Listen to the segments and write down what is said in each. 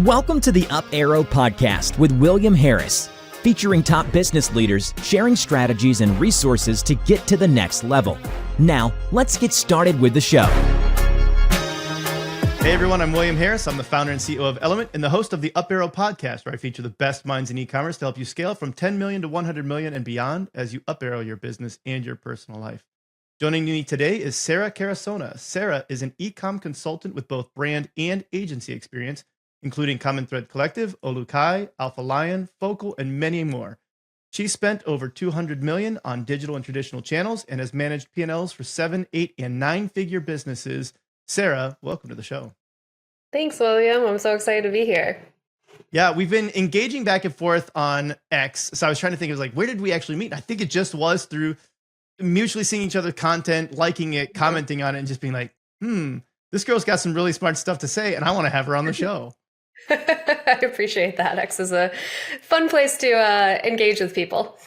Welcome to the Up Arrow Podcast with William Harris, featuring top business leaders sharing strategies and resources to get to the next level. Now, let's get started with the show. Hey everyone, I'm William Harris. I'm the founder and CEO of Element and the host of the Up Arrow Podcast, where I feature the best minds in e-commerce to help you scale from 10 million to 100 million and beyond as you up arrow your business and your personal life. Joining me today is Sarah Carusona. Sarah is an e-com consultant with both brand and agency experience, including Common Thread Collective, Overlooks, Alpha Lion, Focal, and many more. She spent over 200 million on digital and traditional channels and has managed P&Ls for 7, 8, and 9-figure businesses. Sarah, welcome to the show. Thanks, William. I'm so excited to be here. Yeah, we've been engaging back and forth on X. So I was trying to think, of where did we actually meet? I think it just was through mutually seeing each other's content, liking it, commenting on it, and just being like, this girl's got some really smart stuff to say, and I want to have her on the show. I appreciate that. X is a fun place to engage with people.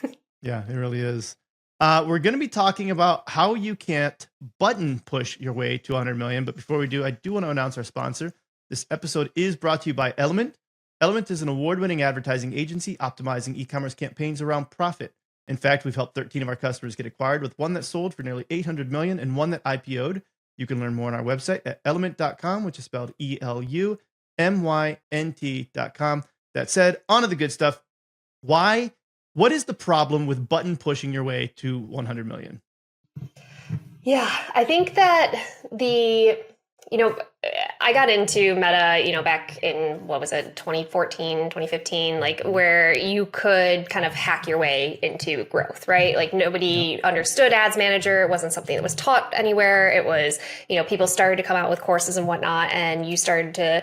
Yeah, it really is. We're going to be talking about how you can't button push your way to 100 million. But before we do, I do want to announce our sponsor. This episode is brought to you by Element. Element is an award-winning advertising agency optimizing e-commerce campaigns around profit. In fact, we've helped 13 of our customers get acquired, with one that sold for nearly 800 million and one that IPO'd. You can learn more on our website at element.com, which is spelled ELUMYNT.com. That said, on to the good stuff. What is the problem with button pushing your way to 100 million? Yeah, I think that I got into Meta, back in, 2014, 2015, where you could kind of hack your way into growth, right? Like nobody understood Ads Manager. It wasn't something that was taught anywhere. It was, people started to come out with courses and whatnot, and you started to,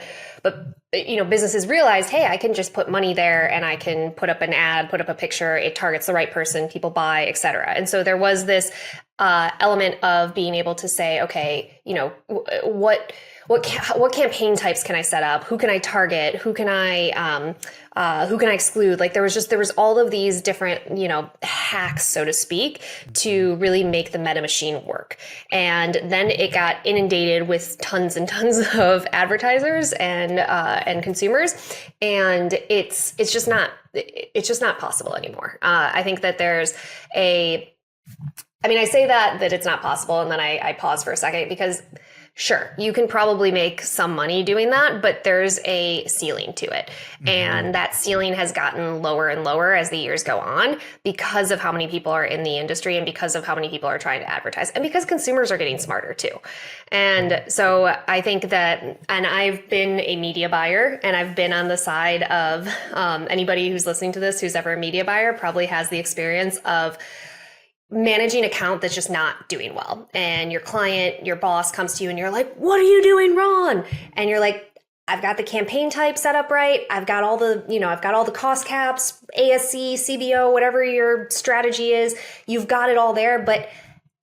businesses realized, hey, I can just put money there and I can put up an ad, put up a picture. It targets the right person, people buy, et cetera. And so there was this element of being able to say, okay, what campaign types can I set up? Who can I target? Who can I exclude? There was all of these different, hacks, so to speak, to really make the meta machine work. And then it got inundated with tons and tons of advertisers and consumers. And it's just not possible anymore. I think that I say that it's not possible, and then I pause for a second, because sure, you can probably make some money doing that, but there's a ceiling to it. Mm-hmm. And that ceiling has gotten lower and lower as the years go on, because of how many people are in the industry and because of how many people are trying to advertise, and because consumers are getting smarter too. And so I think that, and I've been a media buyer, and I've been on the side of anybody who's listening to this who's ever a media buyer probably has the experience of managing an account that's just not doing well. And your client, your boss comes to you and you're like, what are you doing wrong? And you're like, I've got the campaign type set up right. I've got all the cost caps, ASC, CBO, whatever your strategy is. You've got it all there, but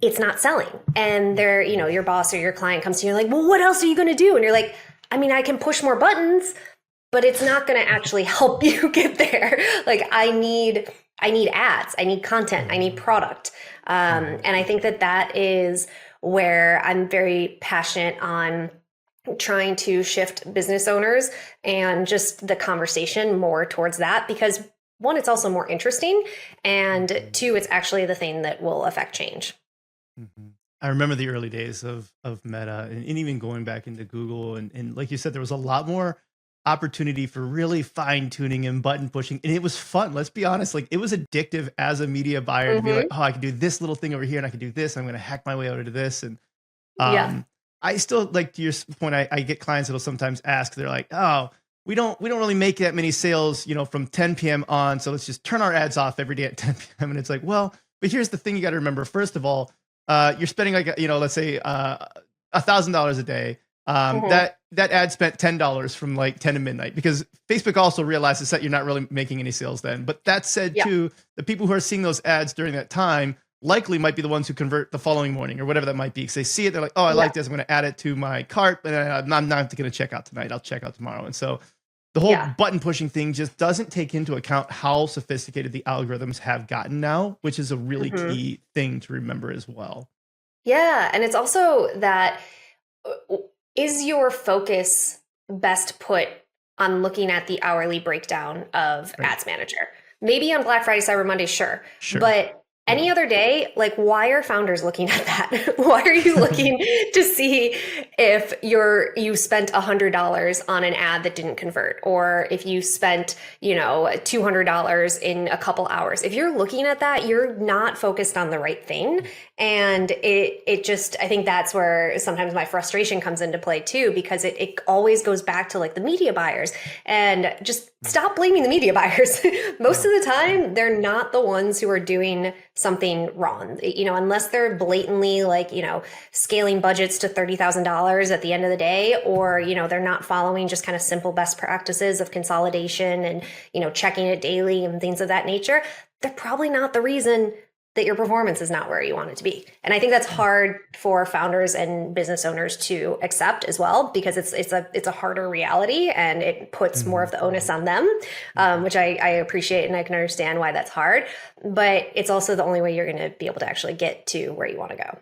it's not selling. And your boss or your client comes to you and you're like, well, what else are you going to do? And you're like, I can push more buttons, but it's not going to actually help you get there. I need ads, I need content, I need product. And I think that is where I'm very passionate on trying to shift business owners and just the conversation more towards that, because one, it's also more interesting, and two, it's actually the thing that will affect change. Mm-hmm. I remember the early days of Meta, and even going back into Google, and like you said, there was a lot more opportunity for really fine tuning and button pushing. And it was fun. Let's be honest. It was addictive as a media buyer to be like, oh, I can do this little thing over here and I can do this. I'm going to hack my way out into this. And I still, to your point, I get clients that'll sometimes ask, they're like, oh, we don't really make that many sales, from 10 PM on. So let's just turn our ads off every day at 10 PM. And it's like, well, but here's the thing you got to remember. First of all, you're spending let's say $1,000 a day. That ad spent $10 from 10 to midnight, because Facebook also realizes that you're not really making any sales then. But that said, too, the people who are seeing those ads during that time likely might be the ones who convert the following morning or whatever that might be. Because they see it, they're like, oh, I like this. I'm going to add it to my cart, but I'm not going to check out tonight. I'll check out tomorrow. And so the whole button pushing thing just doesn't take into account how sophisticated the algorithms have gotten now, which is a really key thing to remember as well. Yeah. And it's also that, is your focus best put on looking at the hourly breakdown of Ads Manager. Maybe on Black Friday, Cyber Monday, sure. But any other day, like, why are founders looking at that? Why are you looking to see if you spent $100 on an ad that didn't convert, or if you spent, $200 in a couple hours? If you're looking at that, you're not focused on the right thing. And it just, I think that's where sometimes my frustration comes into play too, because it always goes back to like the media buyers, and just stop blaming the media buyers. Most of the time, they're not the ones who are doing something wrong, unless they're blatantly like, scaling budgets to $30,000 at the end of the day, or, they're not following just kind of simple best practices of consolidation and, checking it daily and things of that nature. They're probably not the reason that your performance is not where you want it to be. And I think that's hard for founders and business owners to accept as well, because it's a harder reality, and it puts more of the onus on them, which I appreciate, and I can understand why that's hard. But it's also the only way you're going to be able to actually get to where you want to go.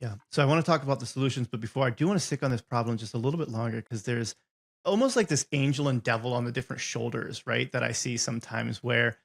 Yeah. So I want to talk about the solutions, but before, I do want to stick on this problem just a little bit longer, because there's almost like this angel and devil on the different shoulders, right? That I see sometimes where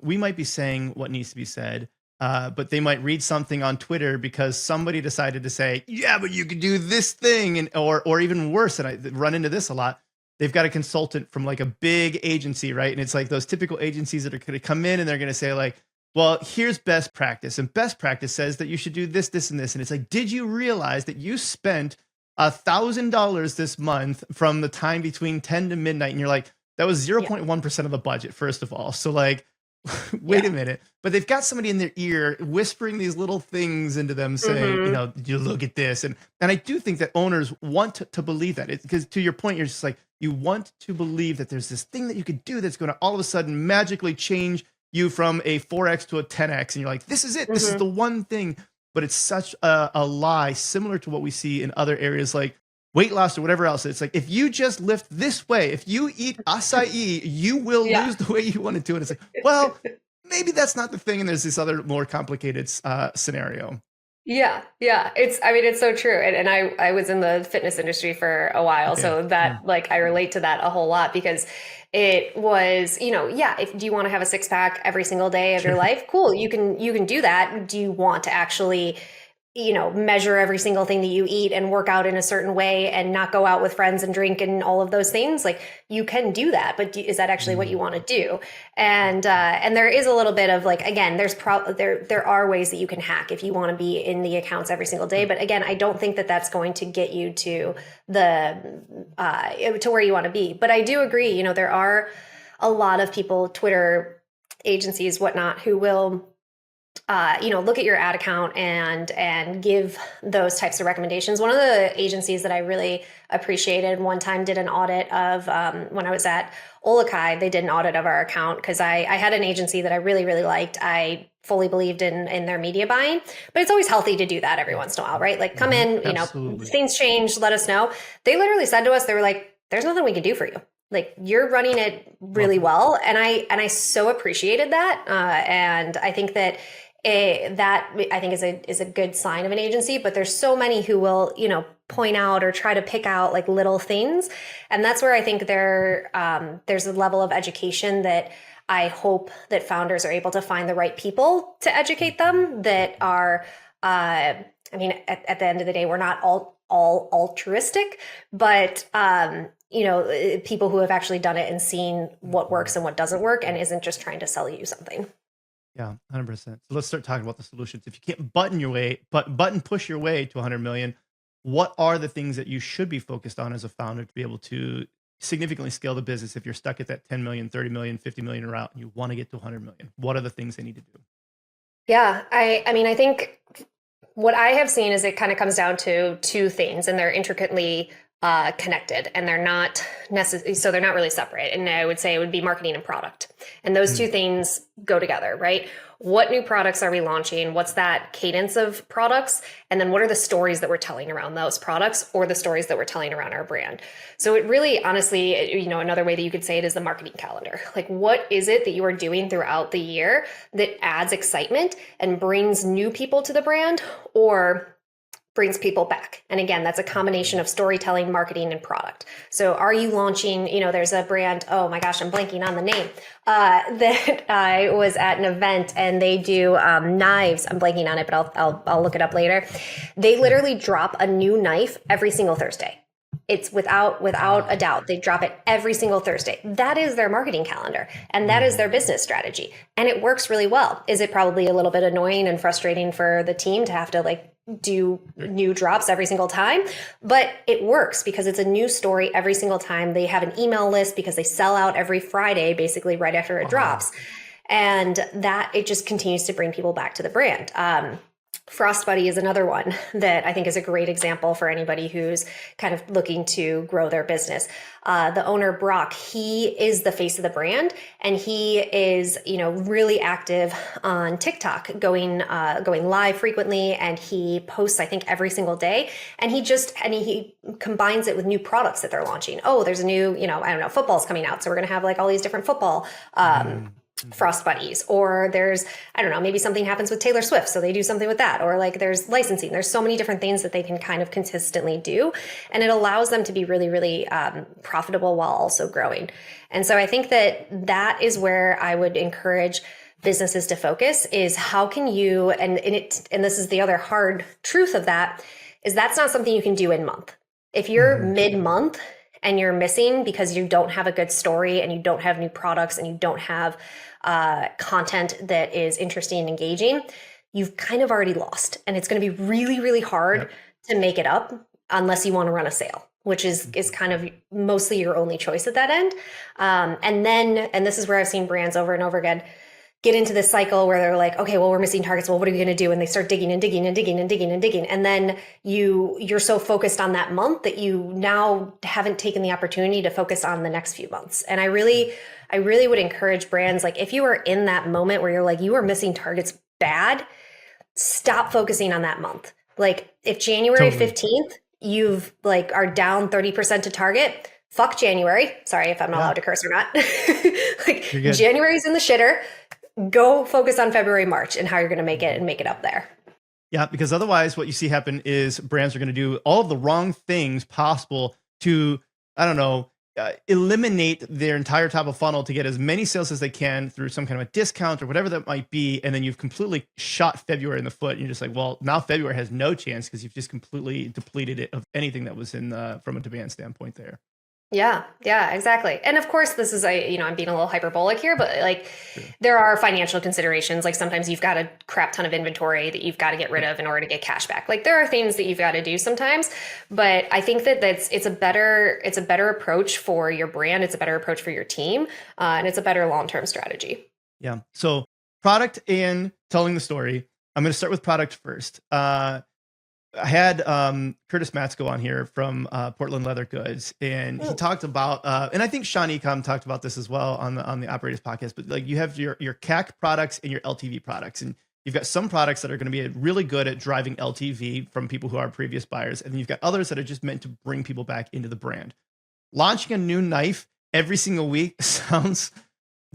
we might be saying what needs to be said, but they might read something on Twitter because somebody decided to say, yeah, but you could do this thing. And, or even worse, and I run into this a lot. They've got a consultant from like a big agency, right? And it's like those typical agencies that are going to come in and they're going to say like, well, here's best practice. And best practice says that you should do this, this, and this. And it's like, did you realize that you spent $1,000 this month from the time between 10 to midnight? And you're like, that was 0.1% of the budget, first of all. So like, wait a minute. But they've got somebody in their ear whispering these little things into them saying, you look at this. And I do think that owners want to believe that, because to your point, you're just like, you want to believe that there's this thing that you could do that's going to all of a sudden magically change you from a 4X to a 10X. And you're like, this is it. This is the one thing. But it's such a lie, similar to what we see in other areas like weight loss or whatever else. It's like, if you just lift this way, if you eat acai, you will lose the way you wanted to. And it's like, well, maybe that's not the thing. And there's this other more complicated scenario. Yeah. It's so true. And I was in the fitness industry for a while. Okay. So that like, I relate to that a whole lot, because it was, if do you want to have a six pack every single day of your life? Cool. You can do that. Do you want to actually, measure every single thing that you eat and work out in a certain way and not go out with friends and drink and all of those things? Like, you can do that, but is that actually what you want to do? And there is a little bit of like, again, there are ways that you can hack if you want to be in the accounts every single day. But again, I don't think that that's going to get you to to where you want to be. But I do agree, there are a lot of people, Twitter agencies, whatnot, who will look at your ad account and give those types of recommendations. One of the agencies that I really appreciated one time did an audit of, when I was at Olokai, they did an audit of our account, because I had an agency that I really, really liked. I fully believed in their media buying, but it's always healthy to do that every once in a while, right? Like, come in, things change, let us know. They literally said to us, they were like, there's nothing we can do for you. Like, you're running it really well. And I so appreciated that. And I think that I think is a good sign of an agency. But there's so many who will, point out or try to pick out like little things. And that's where I think there's a level of education that I hope that founders are able to find the right people to educate them that are, at the end of the day, we're not all altruistic, but, people who have actually done it and seen what works and what doesn't work, and isn't just trying to sell you something. Yeah, 100%. So let's start talking about the solutions. If you can't button push your way to 100 million, what are the things that you should be focused on as a founder to be able to significantly scale the business? If you're stuck at that 10 million, 30 million, 50 million route, and you want to get to 100 million, what are the things they need to do? Yeah, I think what I have seen is it kind of comes down to two things, and they're intricately connected, and they're not necessarily, so they're not really separate. And I would say it would be marketing and product. And those two things go together, right? What new products are we launching? What's that cadence of products? And then what are the stories that we're telling around those products, or the stories that we're telling around our brand? So it really, honestly, another way that you could say it is the marketing calendar. Like, what is it that you are doing throughout the year that adds excitement and brings new people to the brand, or brings people back. And again, that's a combination of storytelling, marketing, and product. So are you launching, there's a brand, oh my gosh, I'm blanking on the name, that I was at an event and they do knives. I'm blanking on it, but I'll look it up later. They literally drop a new knife every single Thursday. It's without a doubt. They drop it every single Thursday. That is their marketing calendar and that is their business strategy. And it works really well. Is it probably a little bit annoying and frustrating for the team to have to do new drops every single time? But it works because it's a new story every single time. They have an email list because they sell out every Friday, basically right after it drops. And that it just continues to bring people back to the brand. Frost Buddy is another one that I think is a great example for anybody who's kind of looking to grow their business. The owner, Brock, he is the face of the brand and he is, really active on TikTok, going live frequently. And he posts, I think, every single day. And he combines it with new products that they're launching. Oh, there's a new, football's coming out. So we're going to have all these different football, Frost Buddies, or there's, maybe something happens with Taylor Swift. So they do something with that, or there's licensing. There's so many different things that they can kind of consistently do. And it allows them to be really, really profitable while also growing. And so I think that is where I would encourage businesses to focus is how can you, and this is the other hard truth of that, is that's not something you can do in month. If you're mid-month and you're missing because you don't have a good story and you don't have new products and you don't have content that is interesting and engaging, you've kind of already lost. And it's going to be really, really hard to make it up unless you want to run a sale, which is kind of mostly your only choice at that end. And this is where I've seen brands over and over again get into this cycle where they're like, okay, well, we're missing targets. Well, what are we going to do? And they start digging and digging and digging and digging and digging. And then you're so focused on that month that you now haven't taken the opportunity to focus on the next few months. And I really would encourage brands, if you are in that moment where you're you are missing targets bad, stop focusing on that month. If January 15th, you've are down 30% to target, fuck January. Sorry if I'm allowed to curse or not. January's in the shitter. Go focus on February, March and how you're going to make it up there. Yeah, because otherwise what you see happen is brands are going to do all of the wrong things possible to, eliminate their entire top of funnel to get as many sales as they can through some kind of a discount or whatever that might be. And then you've completely shot February in the foot. And you're just well, now February has no chance because you've just completely depleted it of anything that was in from a demand standpoint there. Yeah, exactly. And of course, this is I'm being a little hyperbolic here, but there are financial considerations. Sometimes you've got a crap ton of inventory that you've got to get rid of in order to get cash back. There are things that you've got to do sometimes, but I think it's a better approach for your brand. It's a better approach for your team, and it's a better long-term strategy. Yeah. So product and telling the story. I'm going to start with product first. I had Curtis Matsko on here from Portland Leather Goods, and he talked about, and I think Sean Ecom talked about this as well on the Operators podcast. But you have your CAC products and your LTV products, and you've got some products that are going to be really good at driving LTV from people who are previous buyers, and then you've got others that are just meant to bring people back into the brand. Launching a new knife every single week sounds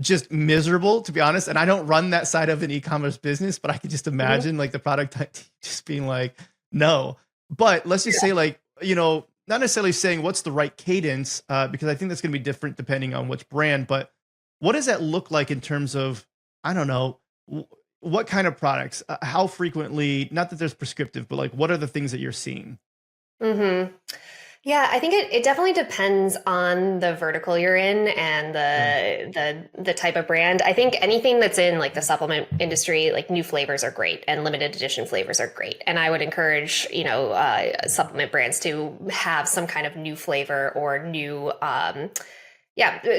just miserable, to be honest. And I don't run that side of an e-commerce business, but I could just imagine the product just being no. But let's just say not necessarily saying what's the right cadence, because I think that's going to be different depending on which brand, but what does that look like in terms of, what kind of products, how frequently, not that there's prescriptive, but what are the things that you're seeing? Mm-hmm. Yeah, I think it definitely depends on the vertical you're in and the type of brand. I think anything that's in the supplement industry, new flavors are great and limited edition flavors are great. And I would encourage, supplement brands to have some kind of new flavor or new,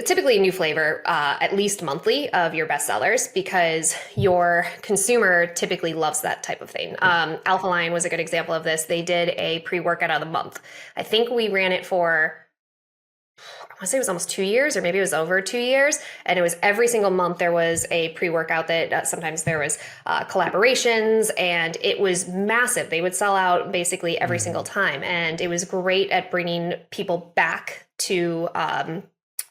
typically a new flavor, at least monthly of your best sellers, because your consumer typically loves that type of thing. Alpha Line was a good example of this. They did a pre-workout of the month. I think we ran it for, I want to say it was almost 2 years, or maybe it was over 2 years. And it was every single month there was a pre-workout that sometimes there was collaborations, and it was massive. They would sell out basically every single time. And it was great at bringing people back to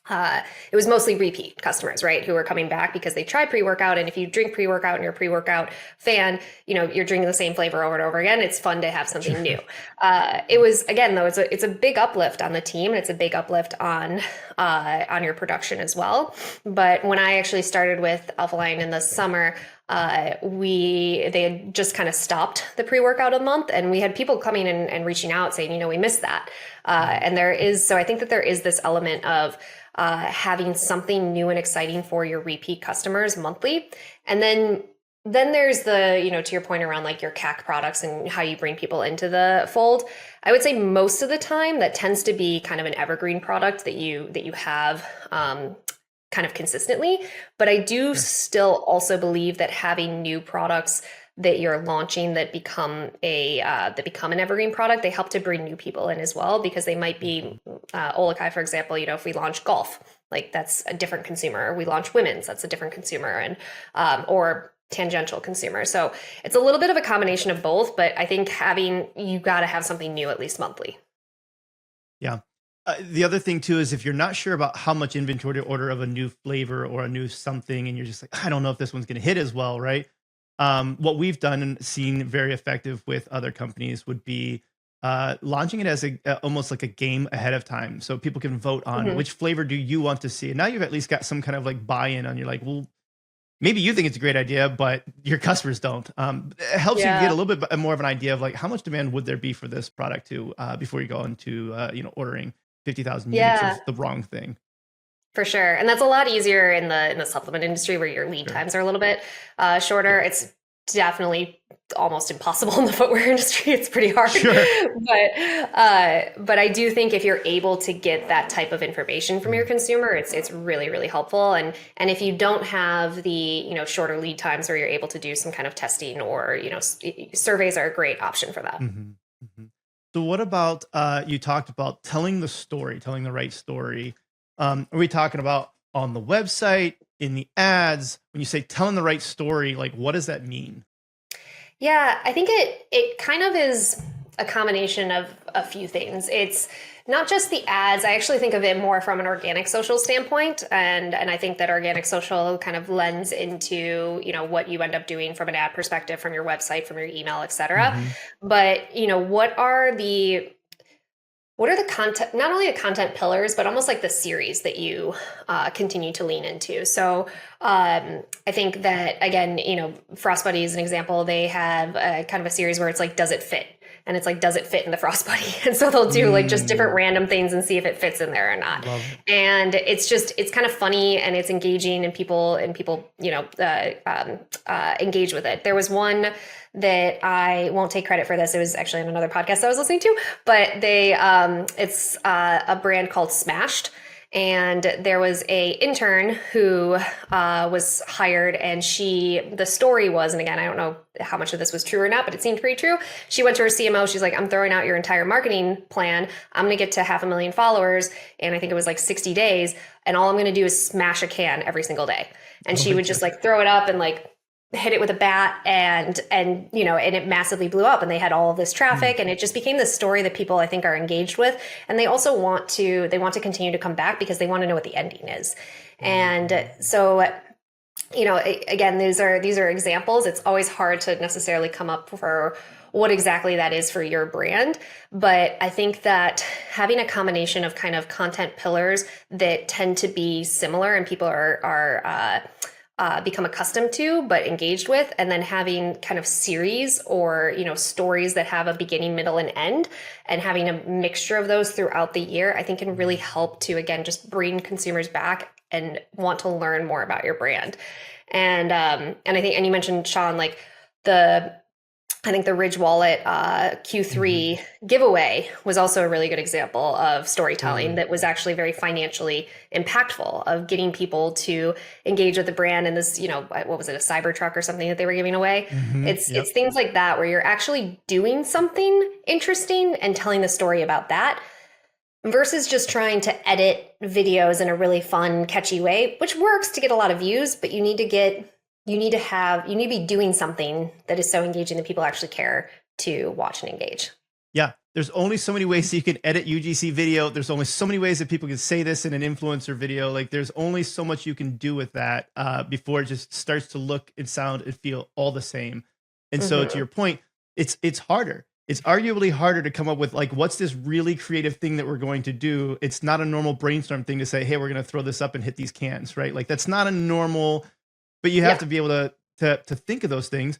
it was mostly repeat customers, right, who were coming back because they tried pre-workout. And if you drink pre-workout and you're a pre-workout fan, you're drinking the same flavor over and over again. It's fun to have something new. It was, again, though, it's a big uplift on the team, and it's a big uplift on your production as well. But when I actually started with Alpha Lion in the summer, they had just kind of stopped the pre-workout a month, and we had people coming in and reaching out saying, we missed that. So I think that there is this element of having something new and exciting for your repeat customers monthly. And then there's the, to your point around like your CAC products and how you bring people into the fold. I would say most of the time that tends to be kind of an evergreen product that you have kind of consistently. But I do still also believe that having new products that you're launching that become an evergreen product, they help to bring new people in as well, because they might be Olakai, for example, if we launch golf, like that's a different consumer. We launch women's, that's a different consumer, and or tangential consumer. So it's a little bit of a combination of both, but I think you got to have something new at least monthly. Yeah. The other thing too is if you're not sure about how much inventory to order of a new flavor or a new something, and you're just like, I don't know if this one's going to hit as well, right? What we've done and seen very effective with other companies would be launching it as almost like a game ahead of time, so people can vote on which flavor do you want to see. And now you've at least got some kind of like buy-in on. You're like, well, maybe you think it's a great idea, but your customers don't. It helps you get a little bit more of an idea of like how much demand would there be for this product too before you go into ordering 50,000 units of the wrong thing. For sure. And that's a lot easier in the supplement industry where your lead times are a little bit shorter. It's definitely almost impossible in the footwear industry. It's pretty hard. But I do think if you're able to get that type of information from your consumer, it's really, really helpful. And if you don't have the, shorter lead times where you're able to do some kind of testing or, surveys are a great option for that. So what about, you talked about telling the right story. Are we talking about on the website, in the ads? When you say telling the right story, like what does that mean? Yeah, I think it kind of is a combination of a few things. It's not just the ads. I actually think of it more from an organic social standpoint. And I think that organic social kind of lends into, what you end up doing from an ad perspective, from your website, from your email, et cetera. But, what are the content, not only the content pillars, but almost like the series that you continue to lean into. So I think that, again, Frostbuddy is an example. They have kind of a series where it's like, does it fit? And it's like, does it fit in the Frostbuddy? And so they'll do like just different random things and see if it fits in there or not. And it's kind of funny and it's engaging, and people engage with it. There was one that I won't take credit for this. It was actually on another podcast I was listening to, but it's a brand called Smashed. And there was a intern who was hired, and the story was, and again, I don't know how much of this was true or not, but it seemed pretty true. She went to her CMO. She's like, I'm throwing out your entire marketing plan. I'm going to get to 500,000 followers. And I think it was like 60 days. And all I'm going to do is smash a can every single day. And she would just like throw it up and like hit it with a bat, and it massively blew up, and they had all of this traffic, and it just became this story that people, I think, are engaged with. And they also want to continue to come back because they want to know what the ending is. And so, again, these are examples. It's always hard to necessarily come up for what exactly that is for your brand. But I think that having a combination of kind of content pillars that tend to be similar and people are become accustomed to but engaged with, and then having kind of series or stories that have a beginning, middle, and end, and having a mixture of those throughout the year, I think can really help to, again, just bring consumers back and want to learn more about your brand. And I think, and you mentioned, Sean, like I think the Ridge Wallet Q3 giveaway was also a really good example of storytelling that was actually very financially impactful, of getting people to engage with the brand. And this, what was it, a Cybertruck or something that they were giving away? It's things like that where you're actually doing something interesting and telling the story about that, versus just trying to edit videos in a really fun, catchy way, which works to get a lot of views, but you need to be doing something that is so engaging that people actually care to watch and engage. Yeah, there's only so many ways that you can edit UGC video. There's only so many ways that people can say this in an influencer video. Like there's only so much you can do with that before it just starts to look and sound and feel all the same. And so to your point, it's harder. It's arguably harder to come up with like, what's this really creative thing that we're going to do? It's not a normal brainstorm thing to say, hey, we're going to throw this up and hit these cans, right? Like that's not a normal, but you have to be able to think of those things.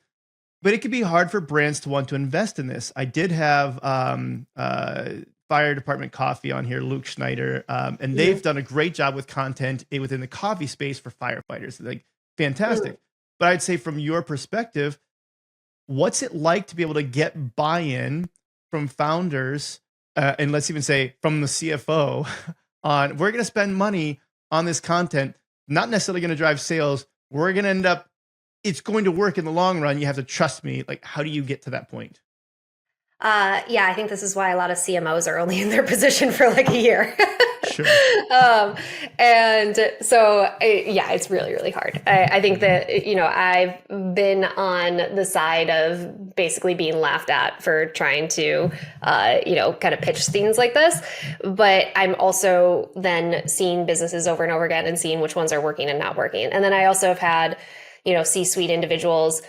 But it could be hard for brands to want to invest in this. I did have Fire Department Coffee on here, Luke Schneider, and they've done a great job with content within the coffee space for firefighters. Like fantastic. But I'd say from your perspective, what's it like to be able to get buy-in from founders, and let's even say from the CFO on, we're going to spend money on this content, not necessarily going to drive sales. We're going to end up, it's going to work in the long run. You have to trust me. Like, how do you get to that point? Yeah, I think this is why a lot of CMOs are only in their position for like a year. Sure. And so, it's really, really hard. I think that, I've been on the side of basically being laughed at for trying to, kind of pitch things like this. But I'm also then seeing businesses over and over again and seeing which ones are working and not working. And then I also have had, C-suite individuals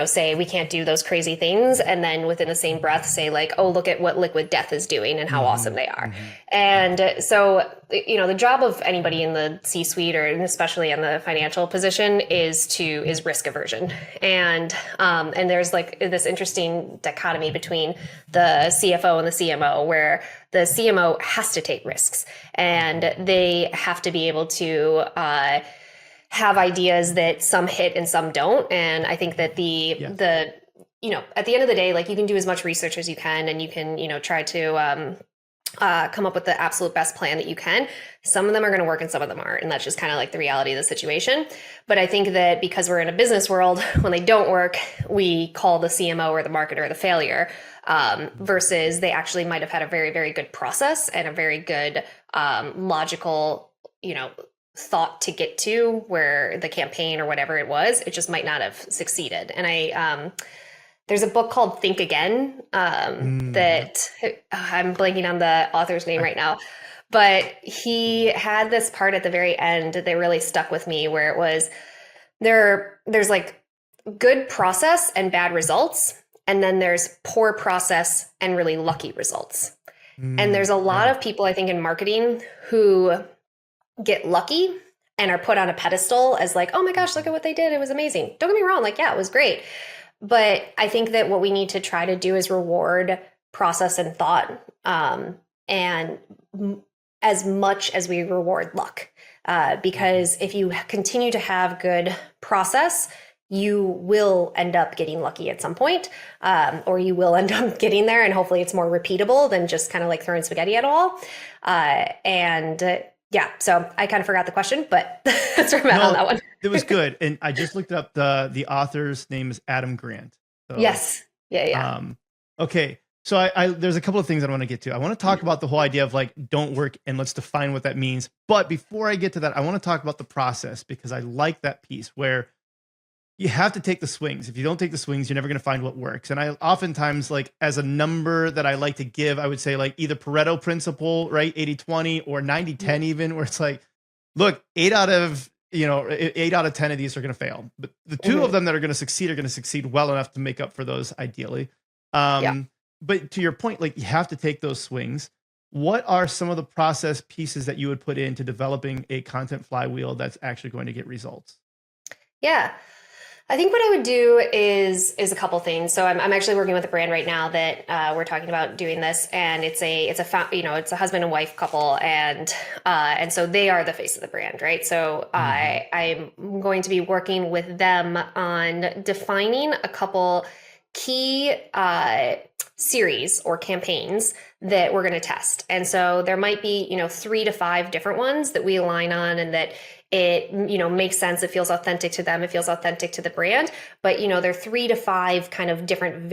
say we can't do those crazy things. And then within the same breath say like, oh, look at what Liquid Death is doing and how awesome they are. And so, the job of anybody in the C-suite or especially in the financial position is risk aversion. And there's like this interesting dichotomy between the CFO and the CMO, where the CMO has to take risks and they have to be able to, have ideas that some hit and some don't. And I think that at the end of the day, like you can do as much research as you can and you can, try to come up with the absolute best plan that you can. Some of them are going to work and some of them aren't. And that's just kind of like the reality of the situation. But I think that because we're in a business world, when they don't work, we call the CMO or the marketer the failure, versus they actually might have had a very, very good process and a very good logical, thought to get to where the campaign or whatever it was, it just might not have succeeded. And there's a book called Think Again that I'm blanking on the author's name right now, but he had this part at the very end that really stuck with me, where it was there's like good process and bad results. And then there's poor process and really lucky results. And there's a lot of people, I think, in marketing who get lucky and are put on a pedestal as like, oh my gosh, look at what they did. It was amazing. Don't get me wrong. Like, yeah, it was great. But I think that what we need to try to do is reward process and thought, and as much as we reward luck. Because if you continue to have good process, you will end up getting lucky at some point, or you will end up getting there. And hopefully it's more repeatable than just kind of like throwing spaghetti at a wall. So I kind of forgot the question, but that's where I'm at on that one. It was good. And I just looked up the author's name is Adam Grant. So, yes. Yeah. Okay. So I there's a couple of things I want to get to. I want to talk about the whole idea of like, don't work, and let's define what that means. But before I get to that, I want to talk about the process, because I like that piece where you have to take the swings. If you don't take the swings, you're never going to find what works. And I oftentimes, like, as a number that I like to give, I would say like either Pareto principle, right? 80-20 or 90-10 even, where it's like, look, 8 out of 10 of these are going to fail. But the two of them that are going to succeed well enough to make up for those ideally. But to your point, like you have to take those swings. What are some of the process pieces that you would put into developing a content flywheel that's actually going to get results? Yeah. I think what I would do is a couple things. So I'm actually working with a brand right now that we're talking about doing this, and it's a husband and wife couple, and so they are the face of the brand, right? So I'm going to be working with them on defining a couple key series or campaigns that we're going to test. And so there might be 3 to 5 different ones that we align on, and that it makes sense. It feels authentic to them. It feels authentic to the brand. But there are 3 to 5 kind of different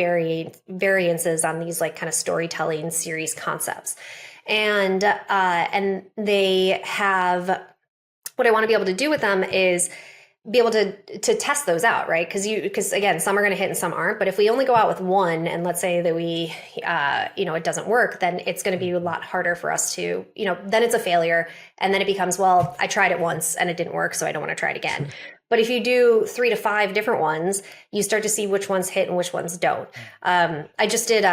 variances on these like kind of storytelling series concepts, and they have, what I want to be able to do with them is be able to test those out, right? Because again, some are going to hit and some aren't. But if we only go out with one, and let's say that we, it doesn't work, then it's going to be a lot harder for us to, then it's a failure, and then it becomes, well, I tried it once and it didn't work, so I don't want to try it again. But if you do 3 to 5 different ones, you start to see which ones hit and which ones don't. I just did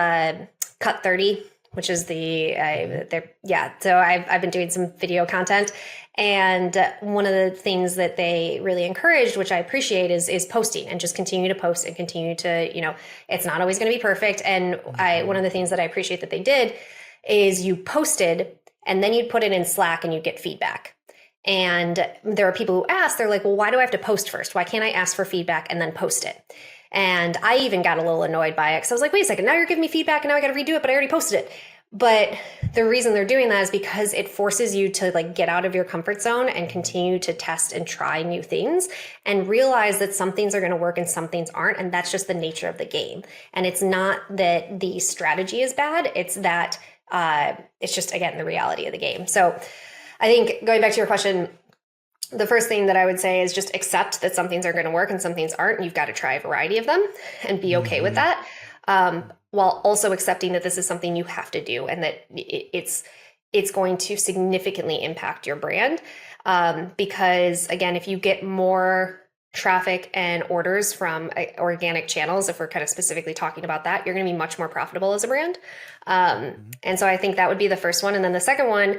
Cut 30, which is so I've been doing some video content. And one of the things that they really encouraged, which I appreciate, is posting, and just continue to post and continue to, it's not always going to be perfect. And one of the things that I appreciate that they did is you posted and then you'd put it in Slack and you'd get feedback. And there are people who ask, they're like, well, why do I have to post first? Why can't I ask for feedback and then post it? And I even got a little annoyed by it, because I was like, wait a second, now you're giving me feedback and now I got to redo it, but I already posted it. But the reason they're doing that is because it forces you to get out of your comfort zone and continue to test and try new things, and realize that some things are going to work and some things aren't. And that's just the nature of the game. And it's not that the strategy is bad. It's that it's just, again, the reality of the game. So I think, going back to your question, the first thing that I would say is just accept that some things are going to work and some things aren't. And you've got to try a variety of them and be okay with that. While also accepting that this is something you have to do, and that it's going to significantly impact your brand. Because again, if you get more traffic and orders from organic channels, if we're kind of specifically talking about that, you're going to be much more profitable as a brand. And so I think that would be the first one. And then the second one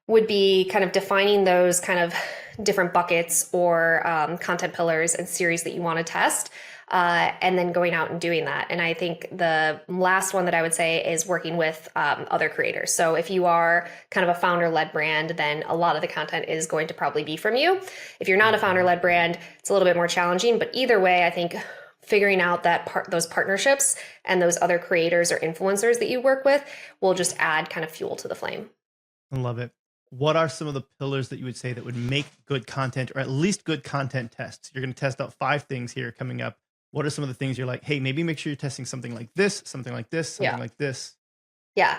would be kind of defining those kind of different buckets or content pillars and series that you want to test. And then going out and doing that. And I think the last one that I would say is working with other creators. So if you are kind of a founder-led brand, then a lot of the content is going to probably be from you. If you're not a founder-led brand, it's a little bit more challenging. But either way, I think figuring out those partnerships and those other creators or influencers that you work with will just add kind of fuel to the flame. I love it. What are some of the pillars that you would say that would make good content, or at least good content tests? You're going to test out 5 things here coming up. What are some of the things you're like, hey, maybe make sure you're testing something like this, something like this, something like this? Yeah,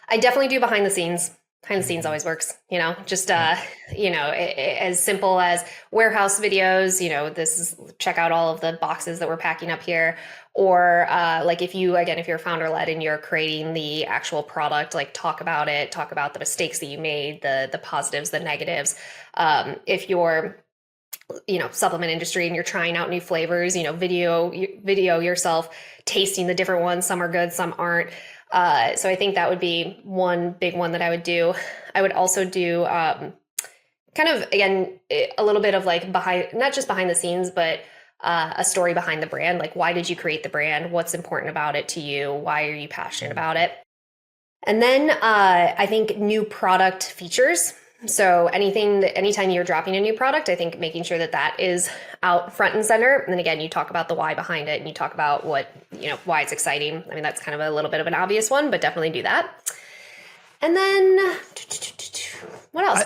I definitely do behind the scenes. Behind the scenes always works, just, as simple as warehouse videos, check out all of the boxes that we're packing up here. Or if you're a founder led and you're creating the actual product, talk about it, talk about the mistakes that you made, the positives, the negatives. If you're supplement industry and you're trying out new flavors, video yourself tasting the different ones. Some are good, some aren't. So I think that would be one big one that I would do. I would also do kind of, again, a little bit of not just behind the scenes, but a story behind the brand. Why did you create the brand? What's important about it to you? Why are you passionate about it? And then I think new product features. So anytime you're dropping a new product, I think making sure that is out front and center. And then again, you talk about the why behind it, and you talk about why it's exciting. I mean, that's kind of a little bit of an obvious one, but definitely do that. And then what else?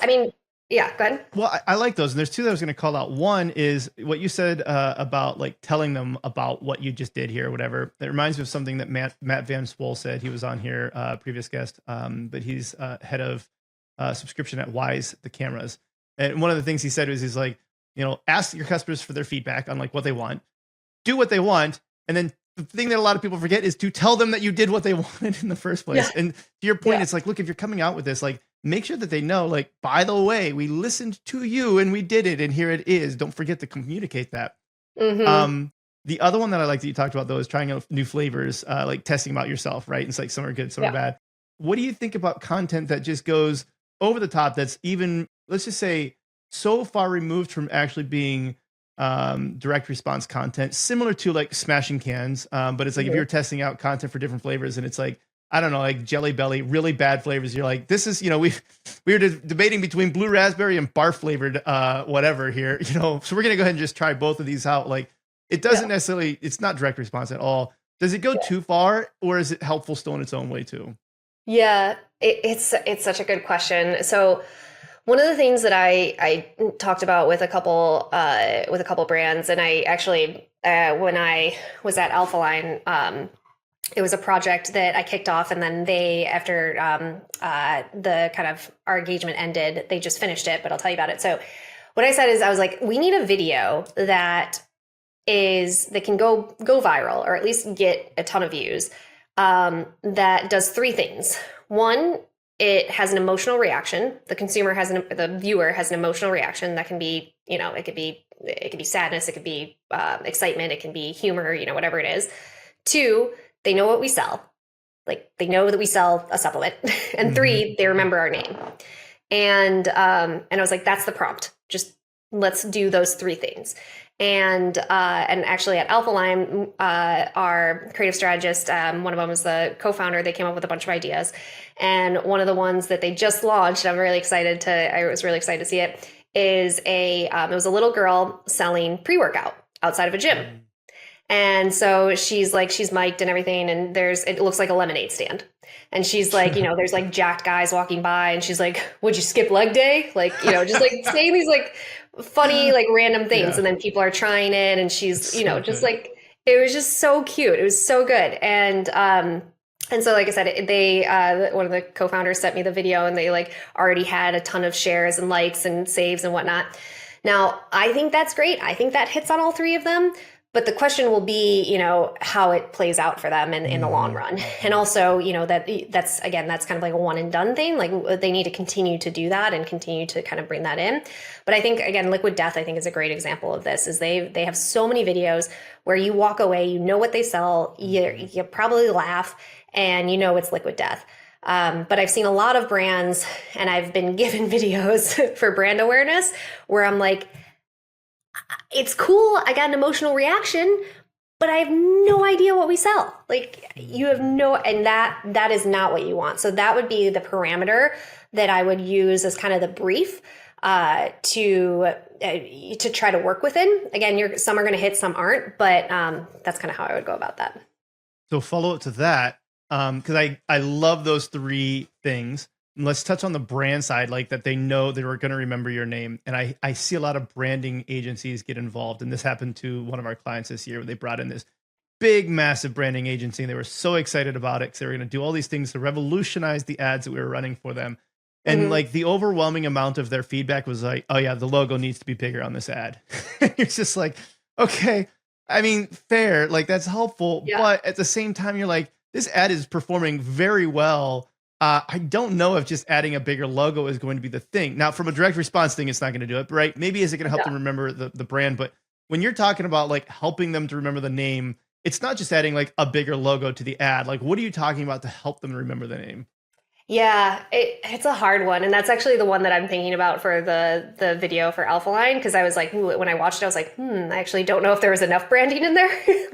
Yeah, go ahead. Well, I like those. And there's 2 that I was going to call out. One is what you said about telling them about what you just did here or whatever. It reminds me of something that Matt Van Swol said. He was on here, previous guest, but he's head of subscription at Wise, the cameras. And one of the things he said was, he's like, ask your customers for their feedback on what they want, do what they want. And then the thing that a lot of people forget is to tell them that you did what they wanted in the first place. Yeah. And to your point, it's look, if you're coming out with this, make sure that they know, by the way, we listened to you and we did it, and here it is. Don't forget to communicate that. Mm-hmm. The other one that I like that you talked about, though, is trying out new flavors, testing about yourself, right? It's some are good, some are bad. What do you think about content that just goes over the top, that's even, let's just say, so far removed from actually being direct response content, similar to smashing cans, but it's if you're testing out content for different flavors, and it's I don't know, Jelly Belly, really bad flavors, you're this is, we were debating between blue raspberry and barf flavored whatever here, so we're gonna go ahead and just try both of these out. It doesn't necessarily, it's not direct response at all. Does it go too far, or is it helpful still in its own way too? Yeah, it's such a good question. So one of the things that I talked about with a couple brands, and I actually when I was at Alphaline, it was a project that I kicked off, and then they, after the kind of our engagement ended, they just finished it. But I'll tell you about it. So what I said is I was like, we need a video that can go viral, or at least get a ton of views, that does three things. One, it has an emotional reaction. The viewer has an emotional reaction that can be, it could be sadness, it could be excitement, it can be humor, whatever it is. Two, they know what we sell. Like, they know that we sell a supplement. And three, they remember our name. And I was like, that's the prompt. Just let's do those three things. And actually at Alpha Line, our creative strategist, one of them was the co-founder. They came up with a bunch of ideas. And one of the ones that they just launched, I was really excited to see it, is it was a little girl selling pre-workout outside of a gym. And so she's mic'd and everything, and it looks like a lemonade stand. And she's like, there's like jacked guys walking by, and she's like, would you skip leg day? Like, just like saying these like funny, like random things. Yeah. And then people are trying it, and she's, just like, it was just so cute. It was so good. And so, like I said, they, one of the co-founders sent me the video, and they like already had a ton of shares and likes and saves and whatnot. Now, I think that's great. I think that hits on all three of them. But the question will be, how it plays out for them in the long run. And also, that's kind of like a one and done thing. Like, they need to continue to do that and continue to kind of bring that in. But I think, again, Liquid Death, I think, is a great example of this, is they have so many videos where you walk away, what they sell, you probably laugh, and it's Liquid Death. But I've seen a lot of brands, and I've been given videos for brand awareness where I'm like, it's cool, I got an emotional reaction, but I have no idea what we sell. Like, you have and that is not what you want. So that would be the parameter that I would use as kind of the brief to try to work within. Again, some are going to hit, some aren't, but that's kind of how I would go about that. So follow up to that, because I love those three things. Let's touch on the brand side, like that they know they were going to remember your name. And I see a lot of branding agencies get involved. And this happened to one of our clients this year. They brought in this big, massive branding agency. And they were so excited about it because they were going to do all these things to revolutionize the ads that we were running for them. And like the overwhelming amount of their feedback was like, oh yeah, the logo needs to be bigger on this ad. It's just like, okay, I mean, fair, like that's helpful. Yeah. But at the same time, you're like, this ad is performing very well. I don't know if just adding a bigger logo is going to be the thing. Now, from a direct response thing, it's not going to do it, right? Maybe is it going to help them remember the brand? But when you're talking about like helping them to remember the name, it's not just adding like a bigger logo to the ad. Like, what are you talking about to help them remember the name? Yeah, it's a hard one. And that's actually the one that I'm thinking about for the video for Alpha Line. Because I was like, when I watched it, I was like, I actually don't know if there was enough branding in there.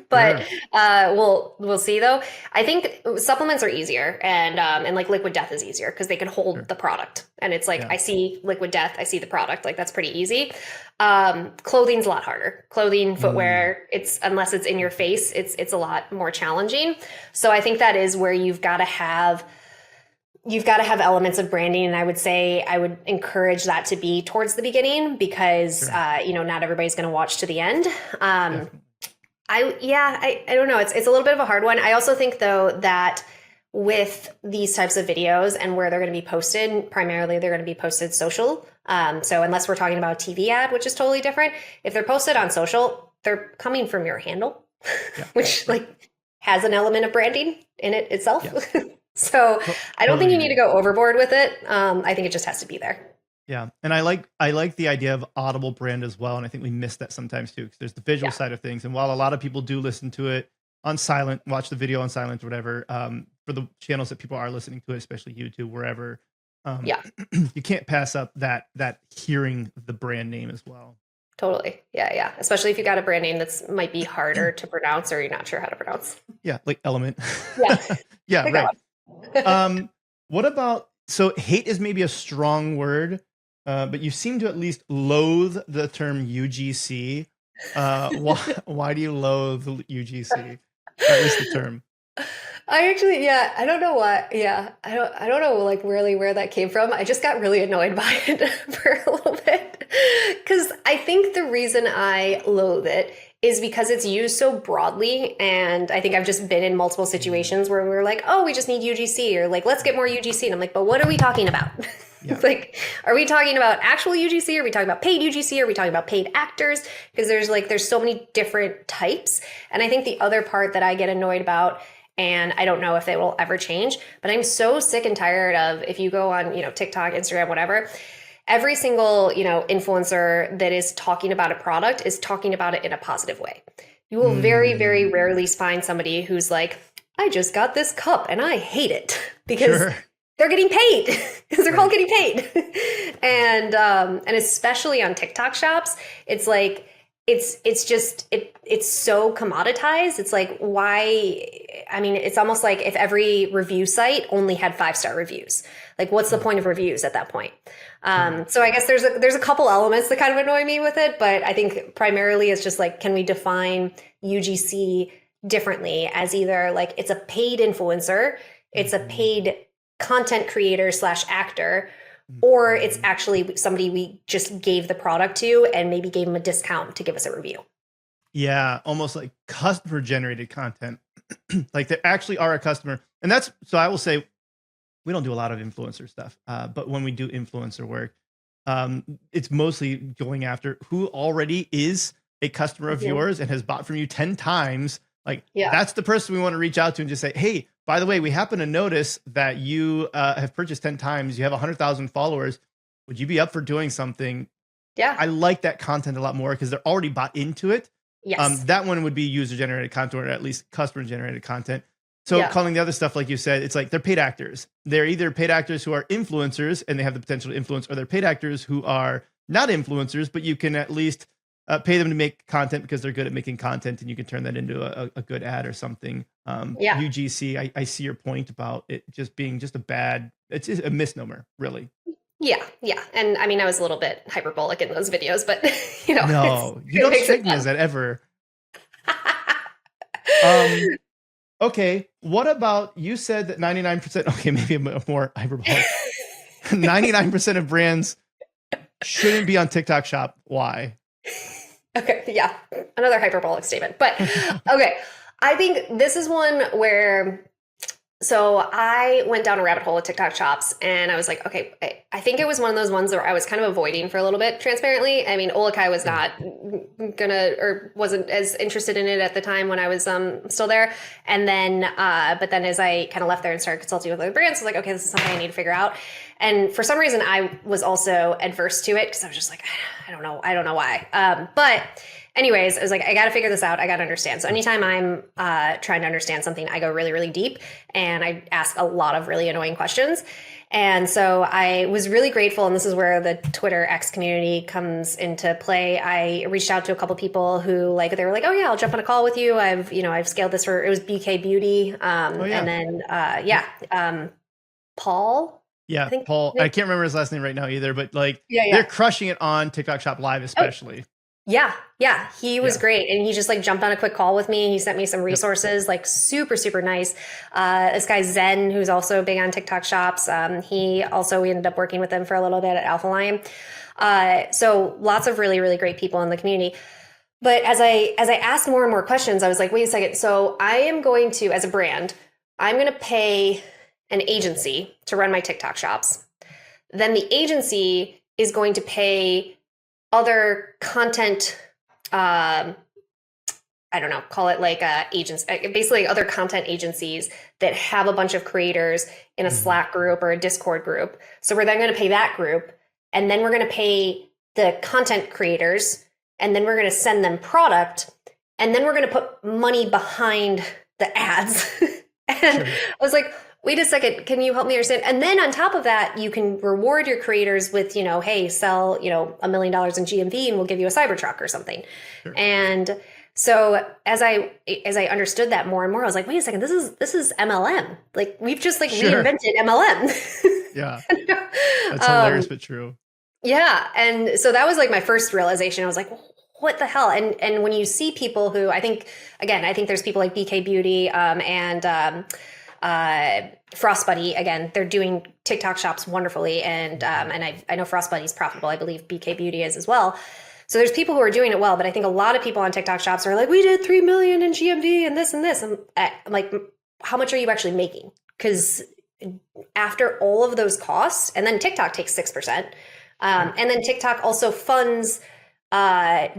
But we'll see though. I think supplements are easier, and like Liquid Death is easier because they can hold the product. And it's like, I see Liquid Death, I see the product. Like, that's pretty easy. Clothing's a lot harder. Clothing, footwear, unless it's in your face, it's a lot more challenging. So I think that is where you've got to have elements of branding. And I would say I would encourage that to be towards the beginning because, not everybody's going to watch to the end. I don't know. It's a little bit of a hard one. I also think though that with these types of videos and where they're going to be posted, primarily they're going to be posted social. So unless we're talking about a TV ad, which is totally different, if they're posted on social, they're coming from your handle, which like has an element of branding in it itself. Yeah. So I don't think you need to go overboard with it. I think it just has to be there. Yeah. And I like the idea of audible brand as well. And I think we miss that sometimes too, because there's the visual side of things. And while a lot of people do listen to it on silent, watch the video on silent or whatever, for the channels that people are listening to it, especially YouTube, wherever, you can't pass up that hearing the brand name as well. Totally. Yeah. Especially if you got a brand name that's might be harder to pronounce or you're not sure how to pronounce. Yeah. Like Element. Yeah. Yeah. Right. What about, so hate is maybe a strong word, but you seem to at least loathe the term UGC. Why do you loathe UGC? Or at least the term. I actually, I don't know why. Yeah. I don't know like really where that came from. I just got really annoyed by it for a little bit because I think the reason I loathe it is because it's used so broadly. And I think I've just been in multiple situations where we're like, oh, we just need UGC, or like, let's get more UGC. And I'm like, but what are we talking about? Yeah. Like, are we talking about actual UGC? Are we talking about paid UGC? Are we talking about paid actors? Because there's so many different types. And I think the other part that I get annoyed about, and I don't know if it will ever change, but I'm so sick and tired of, if you go on, TikTok, Instagram, whatever, every single, influencer that is talking about a product is talking about it in a positive way. You will very, very rarely find somebody who's like, I just got this cup and I hate it, because they're getting paid, because they're all getting paid. And especially on TikTok shops, it's like, it's so commoditized. It's like, why? I mean, it's almost like if every review site only had 5-star reviews. Like, what's the point of reviews at that point? So I guess there's a couple elements that kind of annoy me with it, but I think primarily it's just like, can we define UGC differently as either like it's a paid influencer, it's a paid content creator / actor, or it's actually somebody we just gave the product to and maybe gave them a discount to give us a review. Yeah, almost like customer generated content. Like they actually are a customer. And so I will say, we don't do a lot of influencer stuff, but when we do influencer work, it's mostly going after who already is a customer of yours and has bought from you 10 times. Like, that's the person we want to reach out to and just say, hey, by the way, we happen to notice that you have purchased 10 times. You have 100,000 followers. Would you be up for doing something? Yeah. I like that content a lot more because they're already bought into it. Yes. That one would be user generated content, or at least customer generated content. So calling the other stuff, like you said, it's like they're paid actors. They're either paid actors who are influencers and they have the potential to influence, or they're paid actors who are not influencers, but you can at least pay them to make content because they're good at making content, and you can turn that into a good ad or something. UGC, I see your point about it just being just it's a misnomer, really. Yeah. And I mean, I was a little bit hyperbolic in those videos, but No, you don't strike me as that ever. Okay, what about, you said that 99%, okay, maybe a more hyperbolic. 99% of brands shouldn't be on TikTok Shop. Why? Okay, yeah, another hyperbolic statement. But okay, I think this is one where, so I went down a rabbit hole with TikTok shops, and I was like, okay, I think it was one of those ones where I was kind of avoiding for a little bit, transparently. I mean, Olakai was not wasn't as interested in it at the time when I was still there. And then, but then as I kind of left there and started consulting with other brands, I was like, okay, this is something I need to figure out. And for some reason, I was also adverse to it because I was just like, I don't know why. But anyways, I was like, I got to figure this out. I got to understand. So anytime I'm trying to understand something, I go really, really deep, and I ask a lot of really annoying questions. And so I was really grateful, and this is where the Twitter X community comes into play. I reached out to a couple people who they were like, oh yeah, I'll jump on a call with you. I've scaled this it was BK Beauty. And then, Paul. Yeah, Paul. I can't remember his last name right now either, but they're crushing it on TikTok Shop Live, especially. Oh. Yeah. He was great. And he just jumped on a quick call with me. He sent me some resources, super, super nice. This guy Zen, who's also big on TikTok shops. We ended up working with him for a little bit at Alpha Lion. So lots of really, really great people in the community. But as I asked more and more questions, I was like, wait a second. So I am going to, as a brand, I'm going to pay an agency to run my TikTok shops. Then the agency is going to pay other content, call it agents, basically other content agencies that have a bunch of creators in a Slack group or a Discord group. So we're then going to pay that group, and then we're going to pay the content creators, and then we're going to send them product, and then we're going to put money behind the ads. And I was like, wait a second, can you help me understand? And then on top of that, you can reward your creators with, hey, sell, $1 million in GMV and we'll give you a Cybertruck or something. Sure. And so as I understood that more and more, I was like, wait a second, this is MLM. We've just reinvented MLM. Yeah. That's hilarious, but true. Yeah. And so that was my first realization. I was like, what the hell? And when you see people who, I think there's people like BK Beauty and Frost Buddy, again, they're doing TikTok shops wonderfully. And I know Frost Buddy is profitable. I believe BK Beauty is as well. So there's people who are doing it well, but I think a lot of people on TikTok shops are like, we did 3 million in GMV and this and this. I'm like, how much are you actually making? Because after all of those costs, and then TikTok takes 6%. And then TikTok also funds